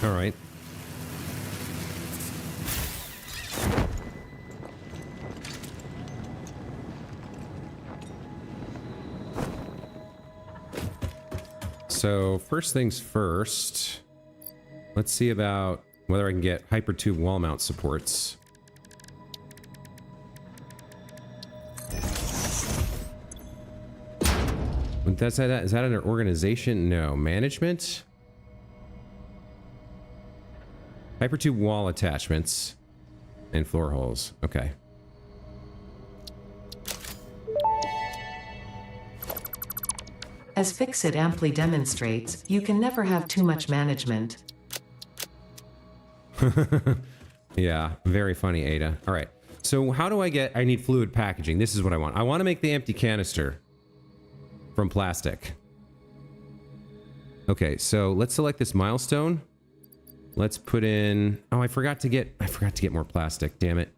All right. So first things first, let's see about whether I can get hypertube wall mount supports. Is that under organization? No. Management? Hypertube wall attachments and floor holes. Okay. As Fixit amply demonstrates, you can never have too much management. Yeah, very funny, Ada. All right. So how do I need fluid packaging. This is what I want. I want to make the empty canister from plastic. Okay, so let's select this milestone. Let's put in... Oh, I forgot to get more plastic. Damn it.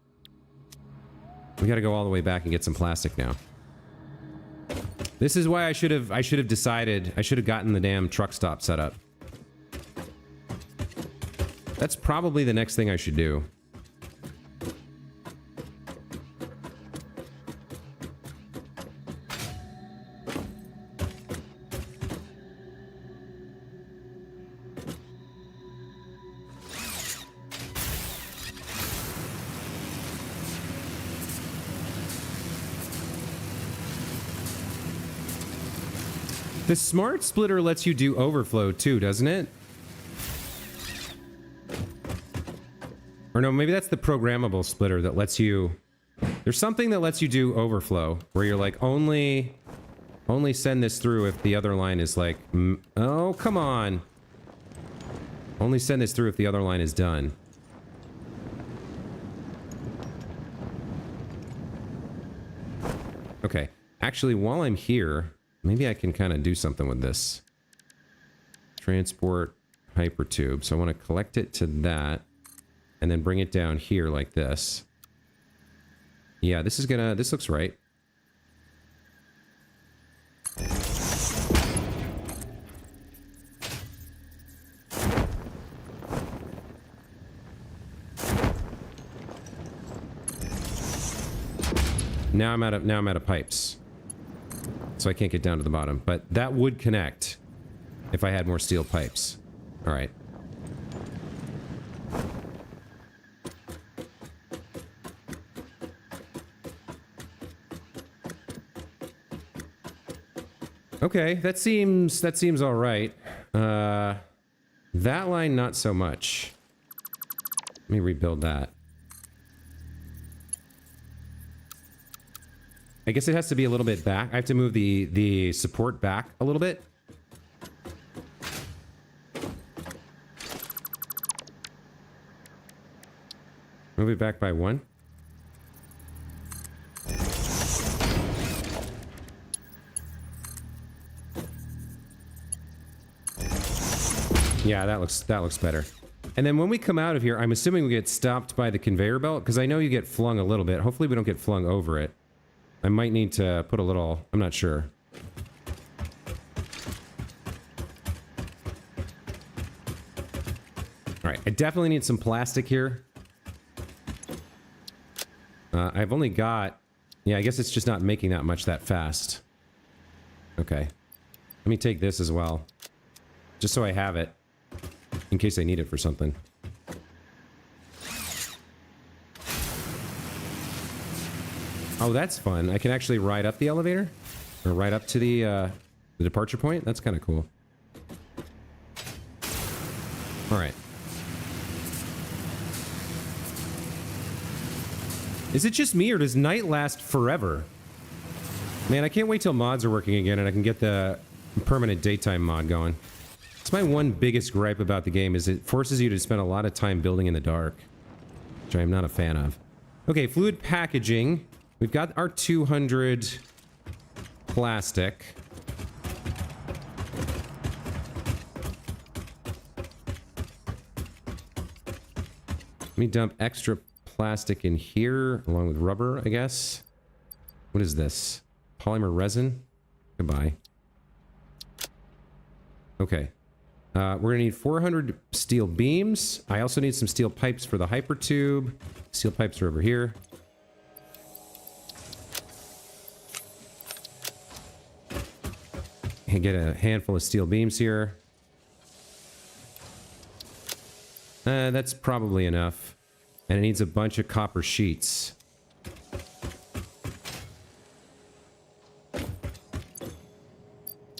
We got to go all the way back and get some plastic now. This is why I should have decided, I should have gotten the damn truck stop set up. That's probably the next thing I should do. The smart splitter lets you do overflow too, doesn't it? Or no, maybe that's the programmable splitter that lets you... There's something that lets you do overflow, where you're like, only send this through if the other line is like... Oh, come on! Only send this through if the other line is done. Okay. Actually, while I'm here... Maybe I can kind of do something with this. Transport hypertube. So I want to collect it to that. And then bring it down here like this. Yeah, this looks right. Now I'm out of pipes. So I can't get down to the bottom, but that would connect if I had more steel pipes. All right. Okay, that seems all right. That line not so much. Let me rebuild that. I guess it has to be a little bit back. I have to move the support back a little bit. Move it back by 1. Yeah, that looks better. And then when we come out of here, I'm assuming we get stopped by the conveyor belt, because I know you get flung a little bit. Hopefully we don't get flung over it. I might need to put a little... I'm not sure. Alright, I definitely need some plastic here. I've only got... Yeah, I guess it's just not making that much that fast. Okay. Let me take this as well. Just so I have it. In case I need it for something. Oh, that's fun. I can actually ride up the elevator? Or ride up to the departure point? That's kind of cool. Alright. Is it just me, or does night last forever? Man, I can't wait till mods are working again and I can get the permanent daytime mod going. It's my one biggest gripe about the game, is it forces you to spend a lot of time building in the dark. Which I'm not a fan of. Okay, fluid packaging. We've got our 200 plastic. Let me dump extra plastic in here, along with rubber, I guess. What is this? Polymer resin? Goodbye. Okay. We're gonna need 400 steel beams. I also need some steel pipes for the hypertube. Steel pipes are over here. And get a handful of steel beams here. That's probably enough. And it needs a bunch of copper sheets.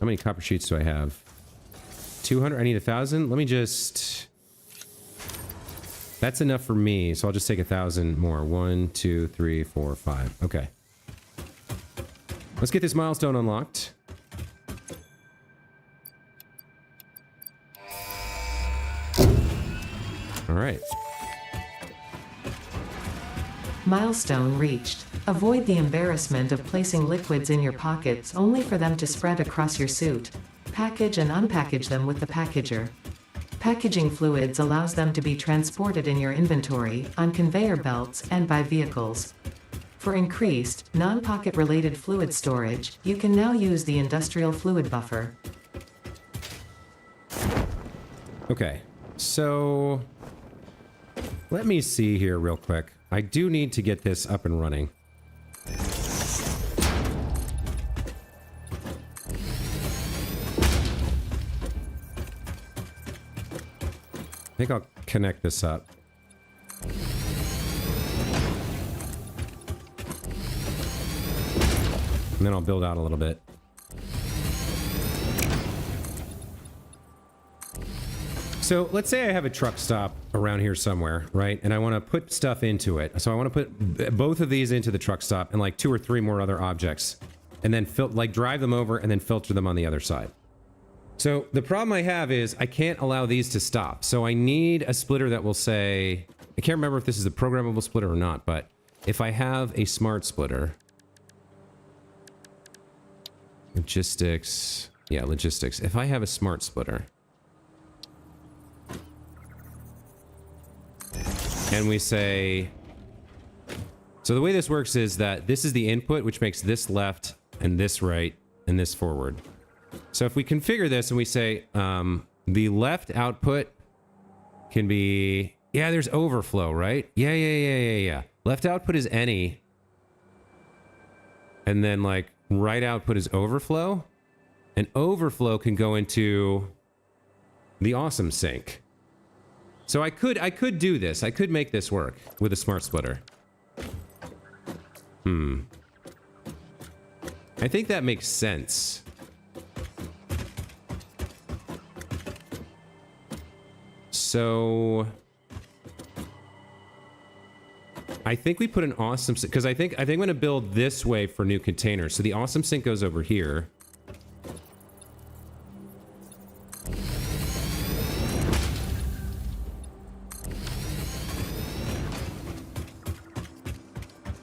How many copper sheets do I have? 200? I need 1,000? Let me just... That's enough for me, so I'll just take 1,000 more. 1, 2, 3, 4, 5. Okay. Let's get this milestone unlocked. All right. Milestone reached. Avoid the embarrassment of placing liquids in your pockets only for them to spread across your suit. Package and unpackage them with the packager. Packaging fluids allows them to be transported in your inventory, on conveyor belts, and by vehicles. For increased, non-pocket related fluid storage, you can now use the industrial fluid buffer. Okay, so let me see here real quick. I do need to get this up and running. I think I'll connect this up. And then I'll build out a little bit. So let's say I have a truck stop around here somewhere, right? And I want to put stuff into it. So I want to put both of these into the truck stop and like 2 or 3 more other objects. And then drive them over and then filter them on the other side. So the problem I have is I can't allow these to stop. So I need a splitter that will say, I can't remember if this is a programmable splitter or not, but if I have a smart splitter, logistics, yeah, logistics. If I have a smart splitter and we say, so the way this works is that this is the input, which makes this left and this right and this forward. So if we configure this and we say the left output can be, yeah, there's overflow, right? Yeah. Left output is any. And then like right output is overflow. And overflow can go into the awesome sink. So I could do this. I could make this work with a smart splitter. I think that makes sense. So I think we put an awesome sink, because I think I'm going to build this way for new containers. So the awesome sink goes over here.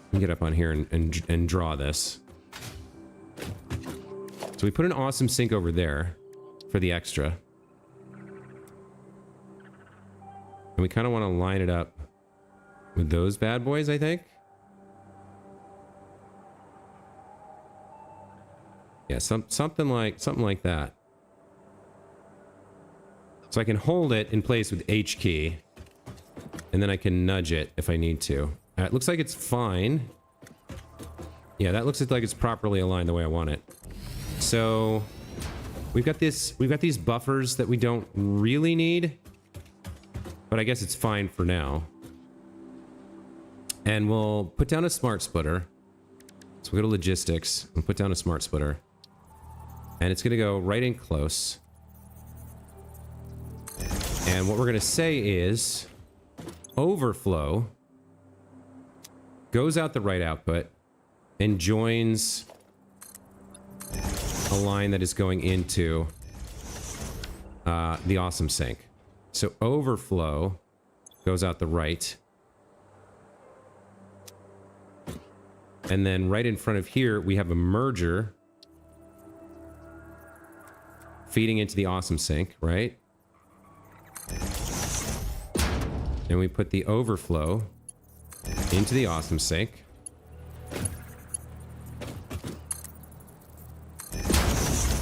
Let me get up on here and draw this. So we put an awesome sink over there for the extra. And we kind of want to line it up with those bad boys, I think. Yeah, something like that. So I can hold it in place with H key, and then I can nudge it if I need to. It looks like it's fine. Yeah, that looks like it's properly aligned the way I want it. So we've got these buffers that we don't really need, but I guess it's fine for now. And we'll put down a smart splitter. So we go to logistics and put down a smart splitter. And it's going to go right in close. And what we're going to say is overflow goes out the right output and joins a line that is going into the awesome sink. So overflow goes out the right. And then right in front of here, we have a merger feeding into the awesome sink, right? And we put the overflow into the awesome sink.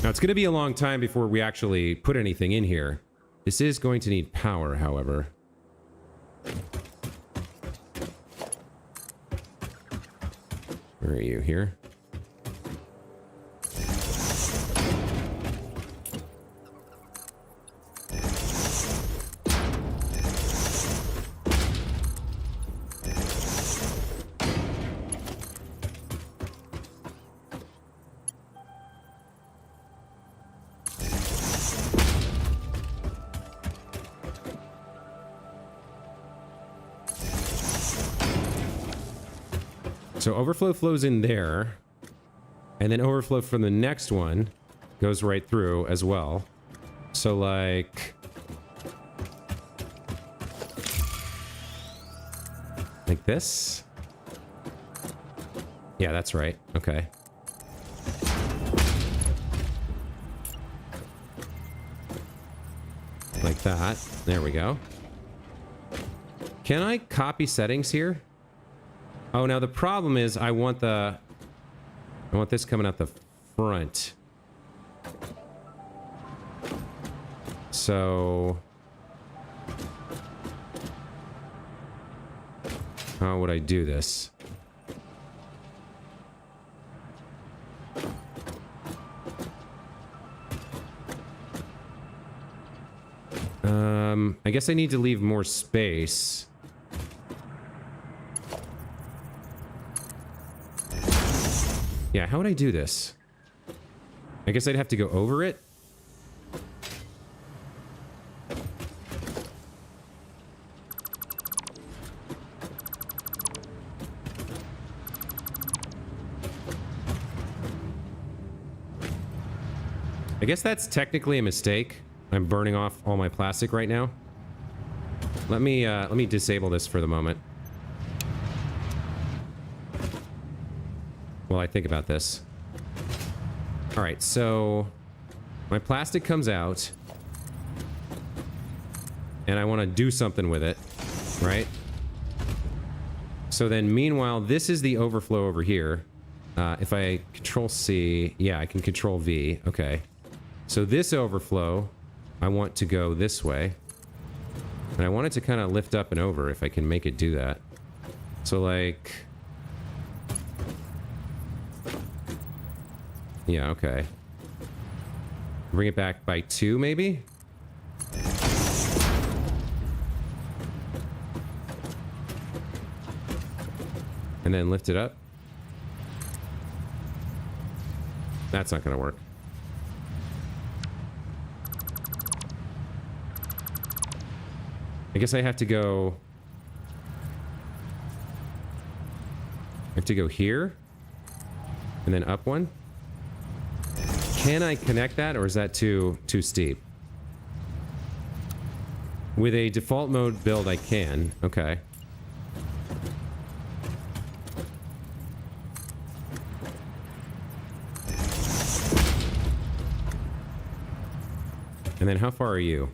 Now it's going to be a long time before we actually put anything in here. This is going to need power, however. Where are you here? So overflow flows in there. And then overflow from the next one goes right through as well. So like this. Yeah, that's right. Okay. Like that. There we go. Can I copy settings here? Oh, now the problem is I want this coming out the front. So how would I do this? I guess I need to leave more space. Yeah, how would I do this? I guess I'd have to go over it. I guess that's technically a mistake. I'm burning off all my plastic right now. Let me disable this for the moment. While I think about this. All right, so my plastic comes out and I want to do something with it, right? So then meanwhile, this is the overflow over here. If I control C, yeah, I can control V. Okay. So this overflow, I want to go this way. And I want it to kind of lift up and over if I can make it do that. So like... yeah, okay. Bring it back by 2, maybe? And then lift it up. That's not going to work. I guess I have to go... I have to go here. And then up one. Can I connect that, or is that too steep? With a default mode build, I can. Okay. And then how far are you?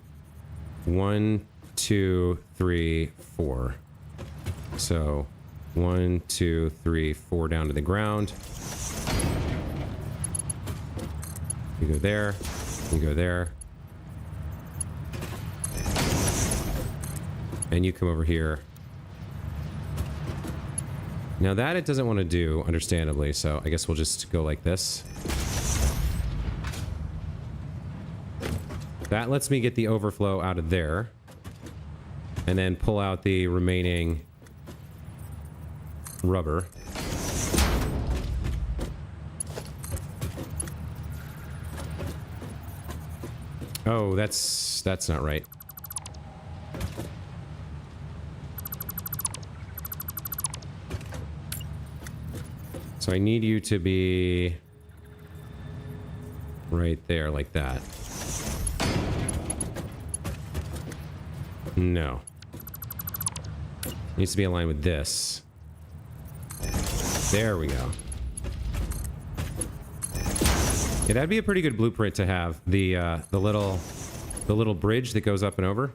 1, 2, 3, 4. So 1, 2, 3, 4 down to the ground. You go there. You go there. And you come over here. Now that it doesn't want to do, understandably, so I guess we'll just go like this. That lets me get the overflow out of there. And then pull out the remaining rubber. Oh, that's not right. So I need you to be right there like that. No. Needs to be aligned with this. There we go. Yeah, that'd be a pretty good blueprint to have. The little bridge that goes up and over.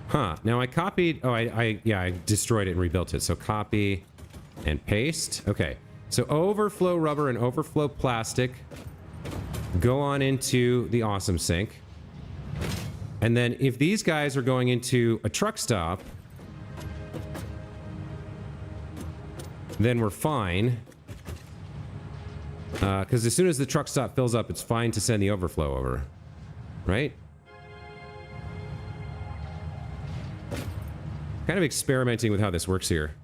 Huh. Now I copied... oh, I destroyed it and rebuilt it. So copy and paste. Okay. So overflow rubber and overflow plastic go on into the awesome sink. And then if these guys are going into a truck stop, then we're fine. Because as soon as the truck stop fills up, it's fine to send the overflow over. Right? Kind of experimenting with how this works here.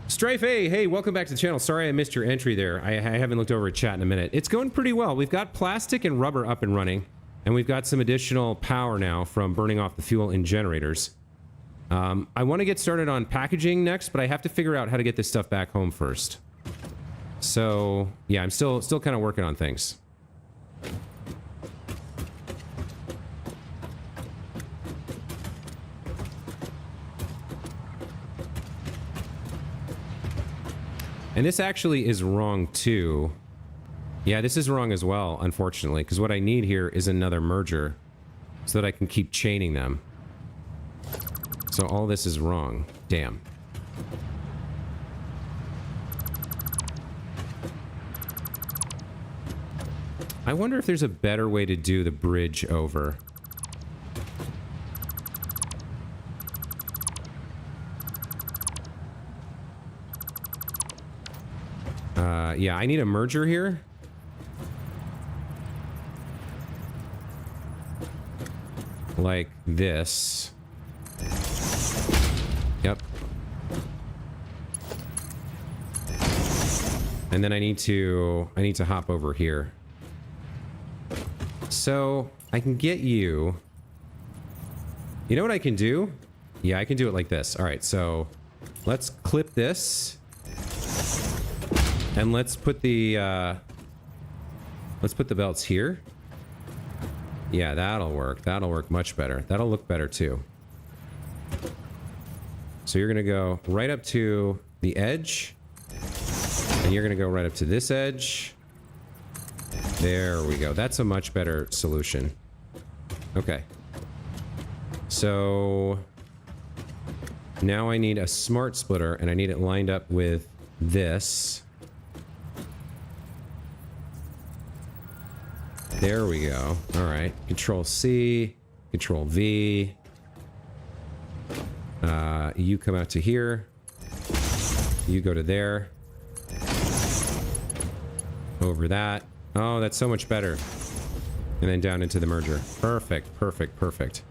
Strafe, hey, welcome back to the channel. Sorry I missed your entry there. I haven't looked over at chat in a minute. It's going pretty well. We've got plastic and rubber up and running. And we've got some additional power now from burning off the fuel in generators. I want to get started on packaging next, but I have to figure out how to get this stuff back home first. So, yeah, I'm still kind of working on things. And this actually is wrong too. Yeah, this is wrong as well, unfortunately, because what I need here is another merger so that I can keep chaining them. So all this is wrong. Damn. I wonder if there's a better way to do the bridge over. Yeah, I need a merger here. Like this. Yep. And then I need to hop over here. So I can get you. You know what I can do? Yeah, I can do it like this. All right, so let's clip this. And let's put the belts here. Yeah, that'll work. That'll work much better. That'll look better too. So you're gonna go right up to the edge. And you're gonna go right up to this edge. There we go. That's a much better solution. Okay. So now I need a smart splitter and I need it lined up with this. There we go. All right. Control C, Control V. You come out to here. You go to there. Over that. Oh, that's so much better. And then down into the merger. Perfect, perfect, perfect.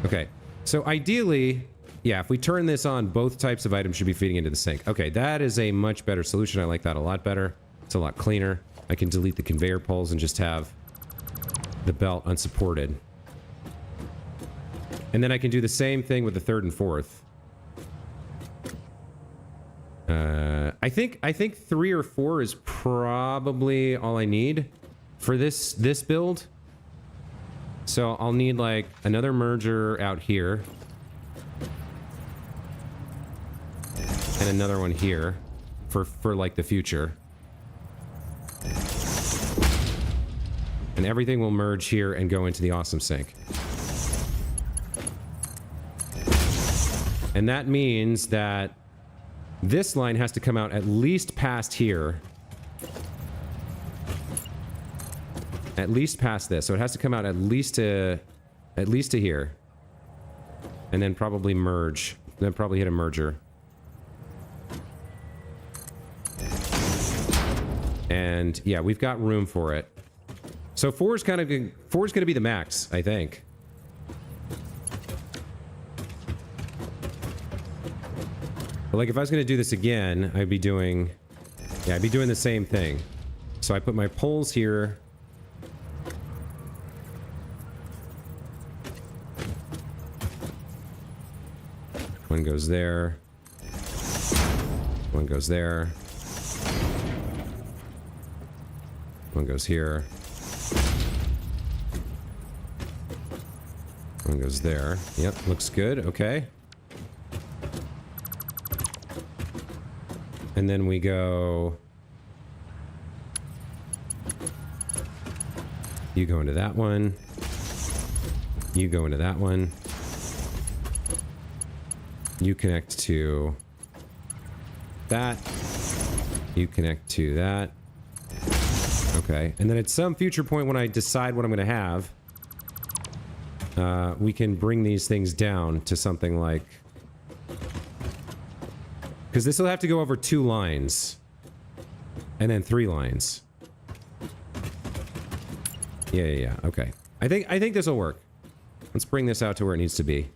Okay. So ideally, yeah, if we turn this on, both types of items should be feeding into the sink. Okay, that is a much better solution. I like that a lot better. It's a lot cleaner. I can delete the conveyor poles and just have the belt unsupported. And then I can do the same thing with the third and fourth. I think 3 or 4 is probably all I need for this build. So I'll need like another merger out here. And another one here for like the future. And everything will merge here and go into the awesome sink. And that means that this line has to come out at least past here. At least past this. So it has to come out at least to here. And then probably merge. Then probably hit a merger. And yeah, we've got room for it. So 4 is going to be the max, I think. But like if I was going to do this again, I'd be doing the same thing. So I put my poles here. One goes there. One goes there. One goes here. One goes there. Yep, looks good. Okay. And then we go... You go into that one. You go into that one. You connect to that. You connect to that. Okay. And then at some future point when I decide what I'm going to have, we can bring these things down to something like... Because this will have to go over 2 lines. And then 3 lines. Yeah. Okay. I think this will work. Let's bring this out to where it needs to be.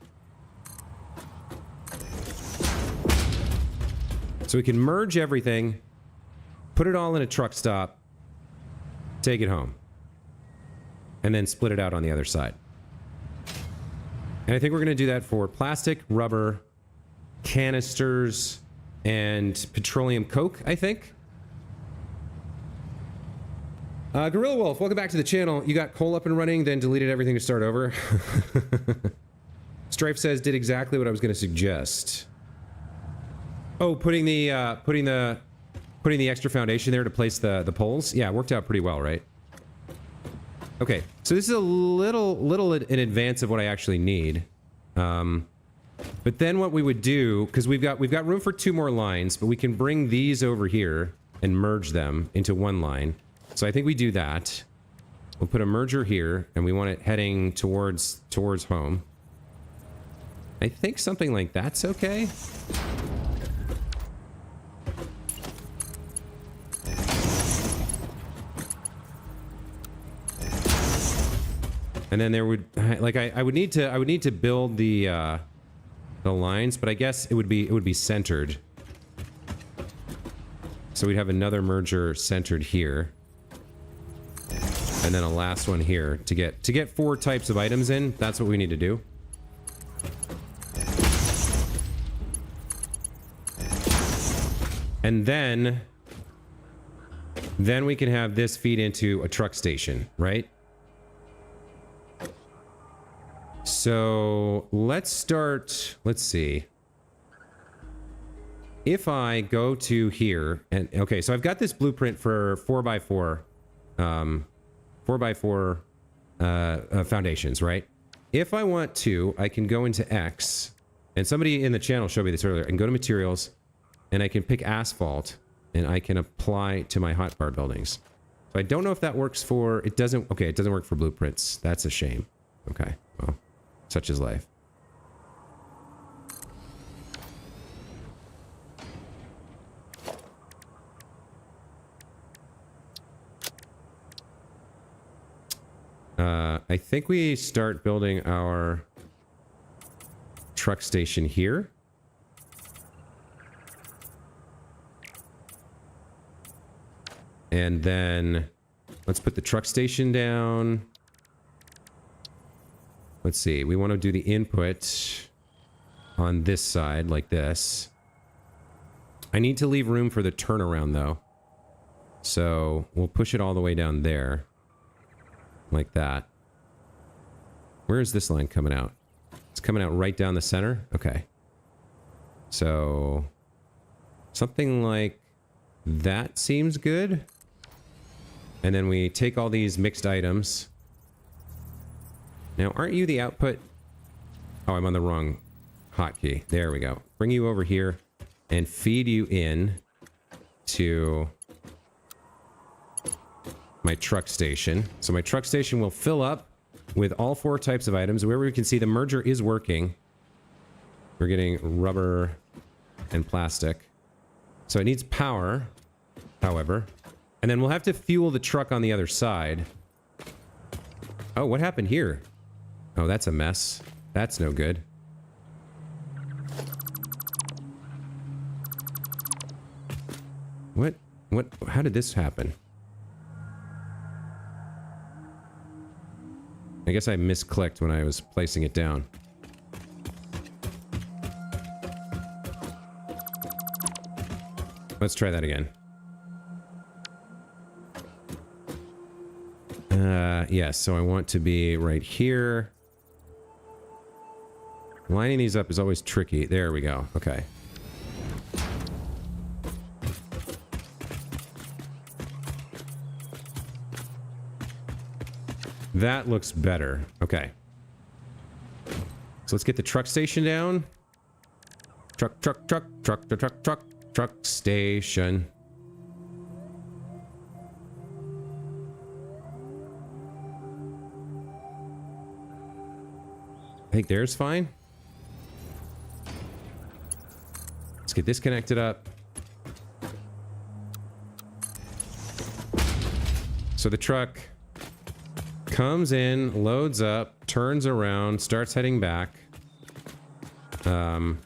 So we can merge everything, put it all in a truck stop, take it home. and then split it out on the other side. And I think we're going to do that for plastic, rubber, canisters, and petroleum coke, I think. Gorilla Wolf, welcome back to the channel. You got coal up and running, then deleted everything to start over. Strife says, did exactly what I was going to suggest. Oh, putting the extra foundation there to place the poles. Yeah, it worked out pretty well, right? Okay, so this is a little in advance of what I actually need. But then what we would do, because we've got room for 2 more lines, but we can bring these over here and merge them into one line. So I think we do that. We'll put a merger here, and we want it heading towards home. I think something like that's okay. And then there would, like, I would need to build the lines, but I guess it would be centered. So we'd have another merger centered here. And then a last one here to get 4 types of items in. That's what we need to do. And then we can have this feed into a truck station, right? So let's start, let's see. If I go to here and okay, so I've got this blueprint for 4x4 foundations, right? If I want to, I can go into X, and somebody in the channel showed me this earlier, and go to materials, and I can pick asphalt, and I can apply to my hotbar buildings. So I don't know if that works for, it doesn't work for blueprints. That's a shame. Okay, well, such is life. I think we start building our truck station here. And then let's put the truck station down. Let's see, we want to do the input on this side like this. I need to leave room for the turnaround though. So we'll push it all the way down there. Like that. Where is this line coming out? It's coming out right down the center? Okay. So something like that seems good. And then we take all these mixed items. Now, aren't you the output? Oh, I'm on the wrong hotkey. There we go. Bring you over here and feed you in to my truck station. So my truck station will fill up with all 4 types of items. Wherever we can see the merger is working. We're getting rubber and plastic. So it needs power, however. And then we'll have to fuel the truck on the other side. Oh, what happened here? Oh, that's a mess. That's no good. What? How did this happen? I guess I misclicked when I was placing it down. Let's try that again. Yes, so I want to be right here. Lining these up is always tricky. There we go. Okay. That looks better. Okay. So let's get the truck station down. Truck station. I think there's fine. Let's get this connected up. So the truck comes in, loads up, turns around, starts heading back. And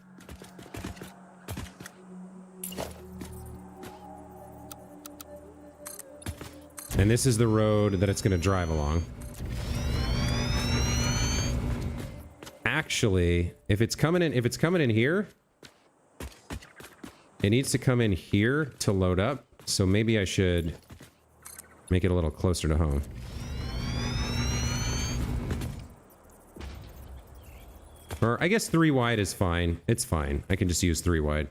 this is the road that it's going to drive along. actually, if it's coming in here, it needs to come in here to load up. So maybe I should make it a little closer to home. Or I guess 3 wide is fine. It's fine. I can just use 3 wide.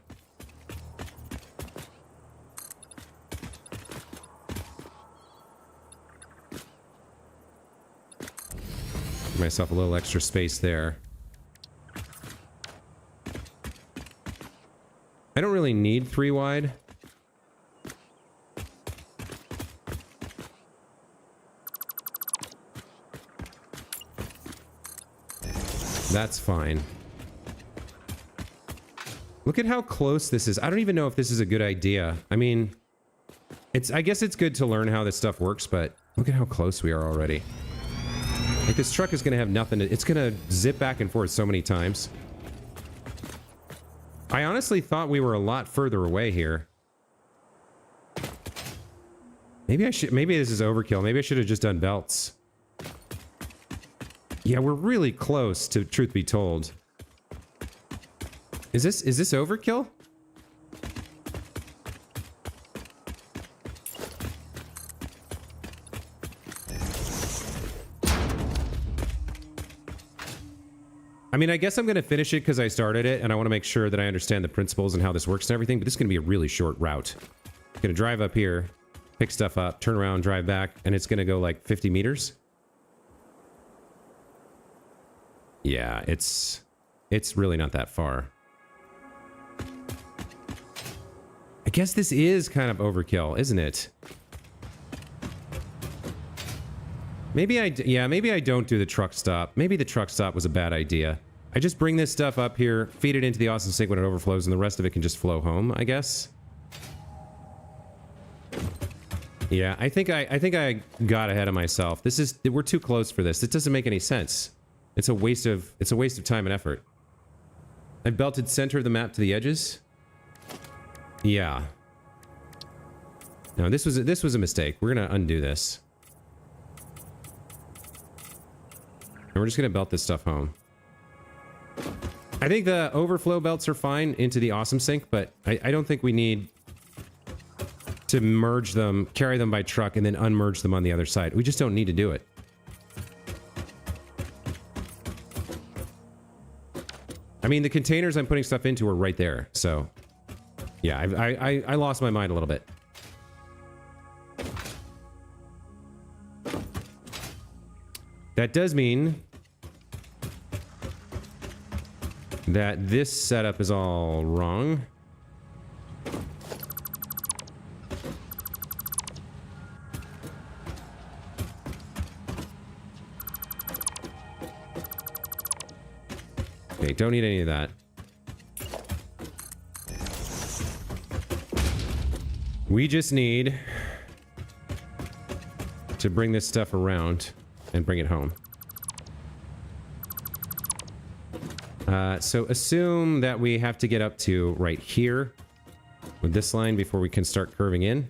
Give myself a little extra space there. I don't really need 3 wide. That's fine. Look at how close this is. I don't even know if this is a good idea. I mean, I guess it's good to learn how this stuff works, but look at how close we are already. Like, this truck is going to have nothing it's going to zip back and forth so many times. I honestly thought we were a lot further away here. Maybe this is overkill. Maybe I should have just done belts. Yeah, we're really close, to truth be told. Is this overkill? I mean, I guess I'm going to finish it because I started it, and I want to make sure that I understand the principles and how this works and everything, but this is going to be a really short route. I'm going to drive up here, pick stuff up, turn around, drive back, and it's going to go like 50 meters. Yeah, it's really not that far. I guess this is kind of overkill, isn't it? Maybe I don't do the truck stop. Maybe the truck stop was a bad idea. I just bring this stuff up here, feed it into the awesome sink when it overflows, and the rest of it can just flow home, I guess. Yeah, I think I got ahead of myself. We're too close for this. It doesn't make any sense. It's a waste of time and effort. I belted center of the map to the edges. Yeah. No, this was a mistake. We're gonna undo this. And we're just gonna belt this stuff home. I think the overflow belts are fine into the awesome sink, but I don't think we need to merge them, carry them by truck, and then unmerge them on the other side. We just don't need to do it. I mean, the containers I'm putting stuff into are right there, so... Yeah, I lost my mind a little bit. That does mean that this setup is all wrong. Okay, don't need any of that. We just need to bring this stuff around and bring it home. So assume that we have to get up to right here with this line before we can start curving in.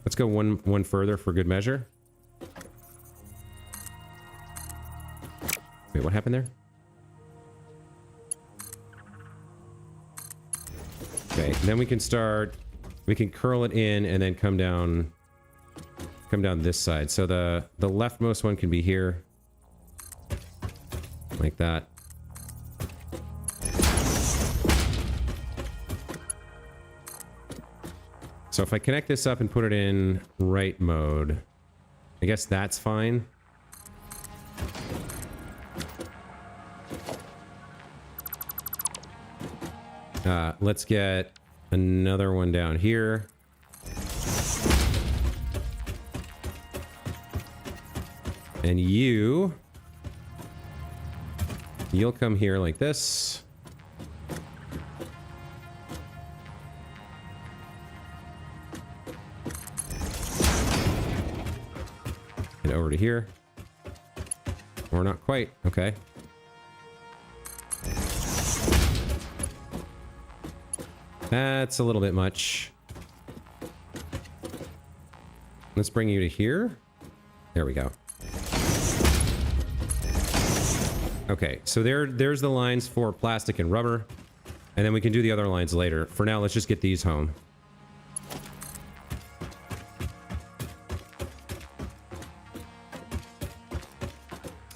Let's go one further for good measure. Wait, what happened there? Okay, then we can curl it in and then come down this side. So the leftmost one can be here. Like that. So if I connect this up and put it in right mode, I guess that's fine. Let's get another one down here. And you'll come here like this. And over to here. Or not quite. Okay. That's a little bit much. Let's bring you to here. There we go. Okay, so there's the lines for plastic and rubber. And then we can do the other lines later. For now, let's just get these home.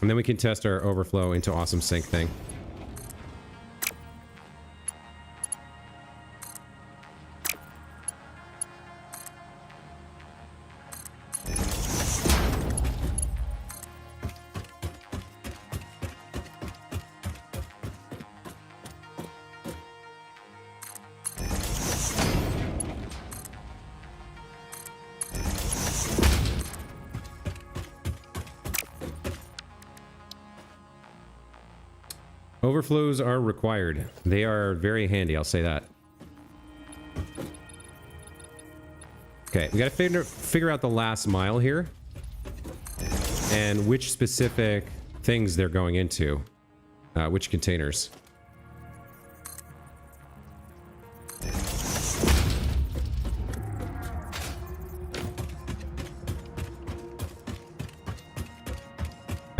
And then we can test our overflow into awesome sink thing. Overflows are required. They are very handy, I'll say that. Okay, we gotta figure out the last mile here. And which specific things they're going into. Which containers.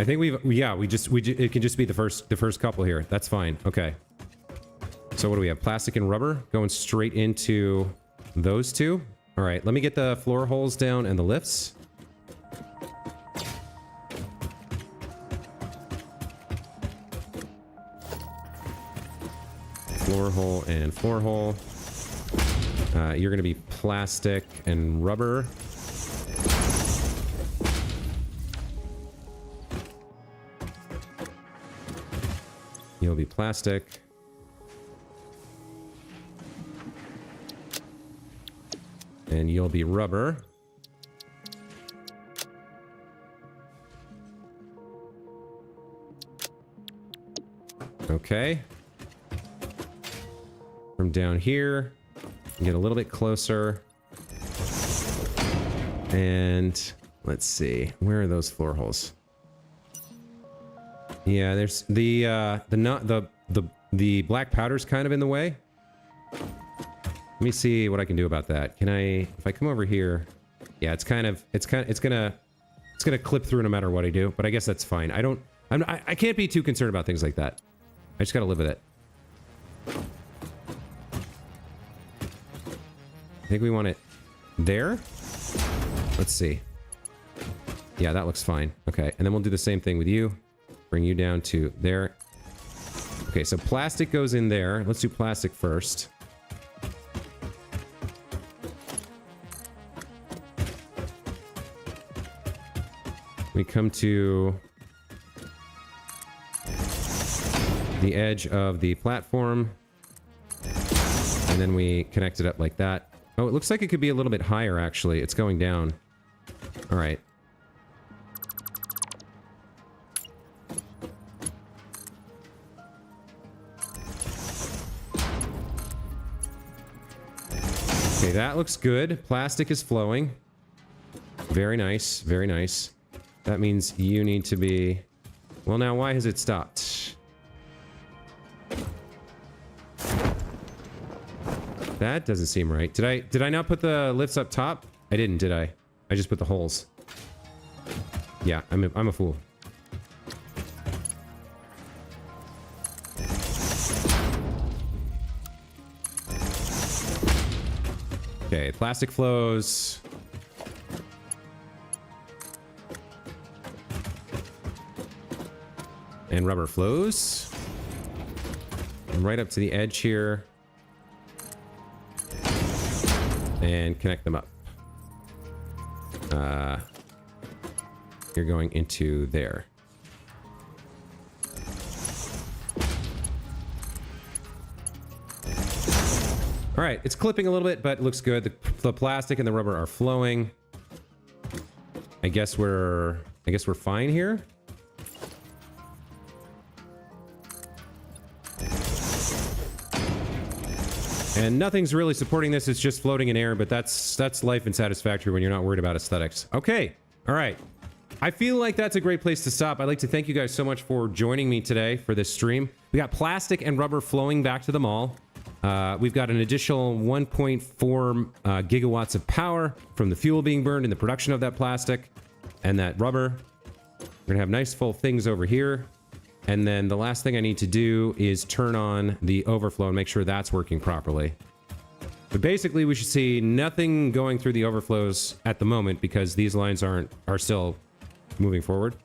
I think it can just be the first couple here. That's fine. Okay. So what do we have? Plastic and rubber going straight into those two. All right, let me get the floor holes down and the lifts. Floor hole and floor hole. You're gonna be plastic and rubber. You'll be plastic. And you'll be rubber. Okay. From down here, get a little bit closer. And let's see, where are those floor holes? Yeah, there's the black powder's kind of in the way. Let me see what I can do about that. Can I, if I come over here, yeah, it's gonna clip through no matter what I do, but I guess that's fine. I can't be too concerned about things like that. I just gotta live with it. I think we want it there. Let's see. Yeah, that looks fine. Okay, and then we'll do the same thing with you. Bring you down to there. Okay, so plastic goes in there. Let's do plastic first. We come to the edge of the platform. And then we connect it up like that. Oh, it looks like it could be a little bit higher, actually. It's going down. All right. Okay, that looks good. Plastic is flowing. Very nice, very nice. That means you need to be... Well, now, why has it stopped? That doesn't seem right. Did I not put the lifts up top? I didn't, did I? I just put the holes. Yeah, I'm a fool. Okay, plastic flows. And rubber flows. And right up to the edge here. And connect them up. You're going into there. All right, it's clipping a little bit, but it looks good. The plastic and the rubber are flowing. I guess we're fine here. And nothing's really supporting this. It's just floating in air, but that's life in Satisfactory when you're not worried about aesthetics. Okay. All right. I feel like that's a great place to stop. I'd like to thank you guys so much for joining me today for this stream. We got plastic and rubber flowing back to the mall. We've got an additional 1.4 gigawatts of power from the fuel being burned in the production of that plastic and that rubber. We're gonna have nice full things over here. And then the last thing I need to do is turn on the overflow and make sure that's working properly. But basically, we should see nothing going through the overflows at the moment because these lines are still moving forward.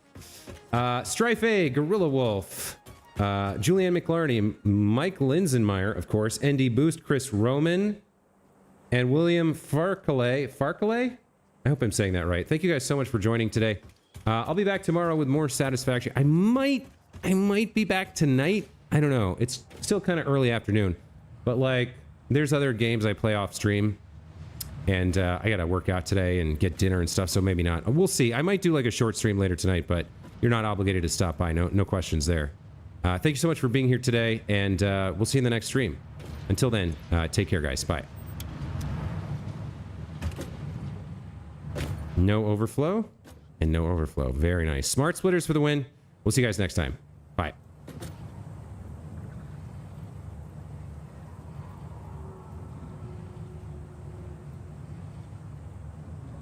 Strife A, Gorilla Wolf, Julianne McLarney, Mike Linsenmeyer, of course, ND Boost, Chris Roman, and William Farkale. Farkale? I hope I'm saying that right. Thank you guys so much for joining today. I'll be back tomorrow with more Satisfactory. I might be back tonight. I don't know. It's still kind of early afternoon, but like, there's other games I play off stream, and I gotta work out today and get dinner and stuff, so maybe not. We'll see. I might do like a short stream later tonight, but you're not obligated to stop by. No questions there. Thank you so much for being here today, and we'll see you in the next stream. Until then, take care, guys. Bye. No overflow, and no overflow. Very nice. Smart splitters for the win. We'll see you guys next time.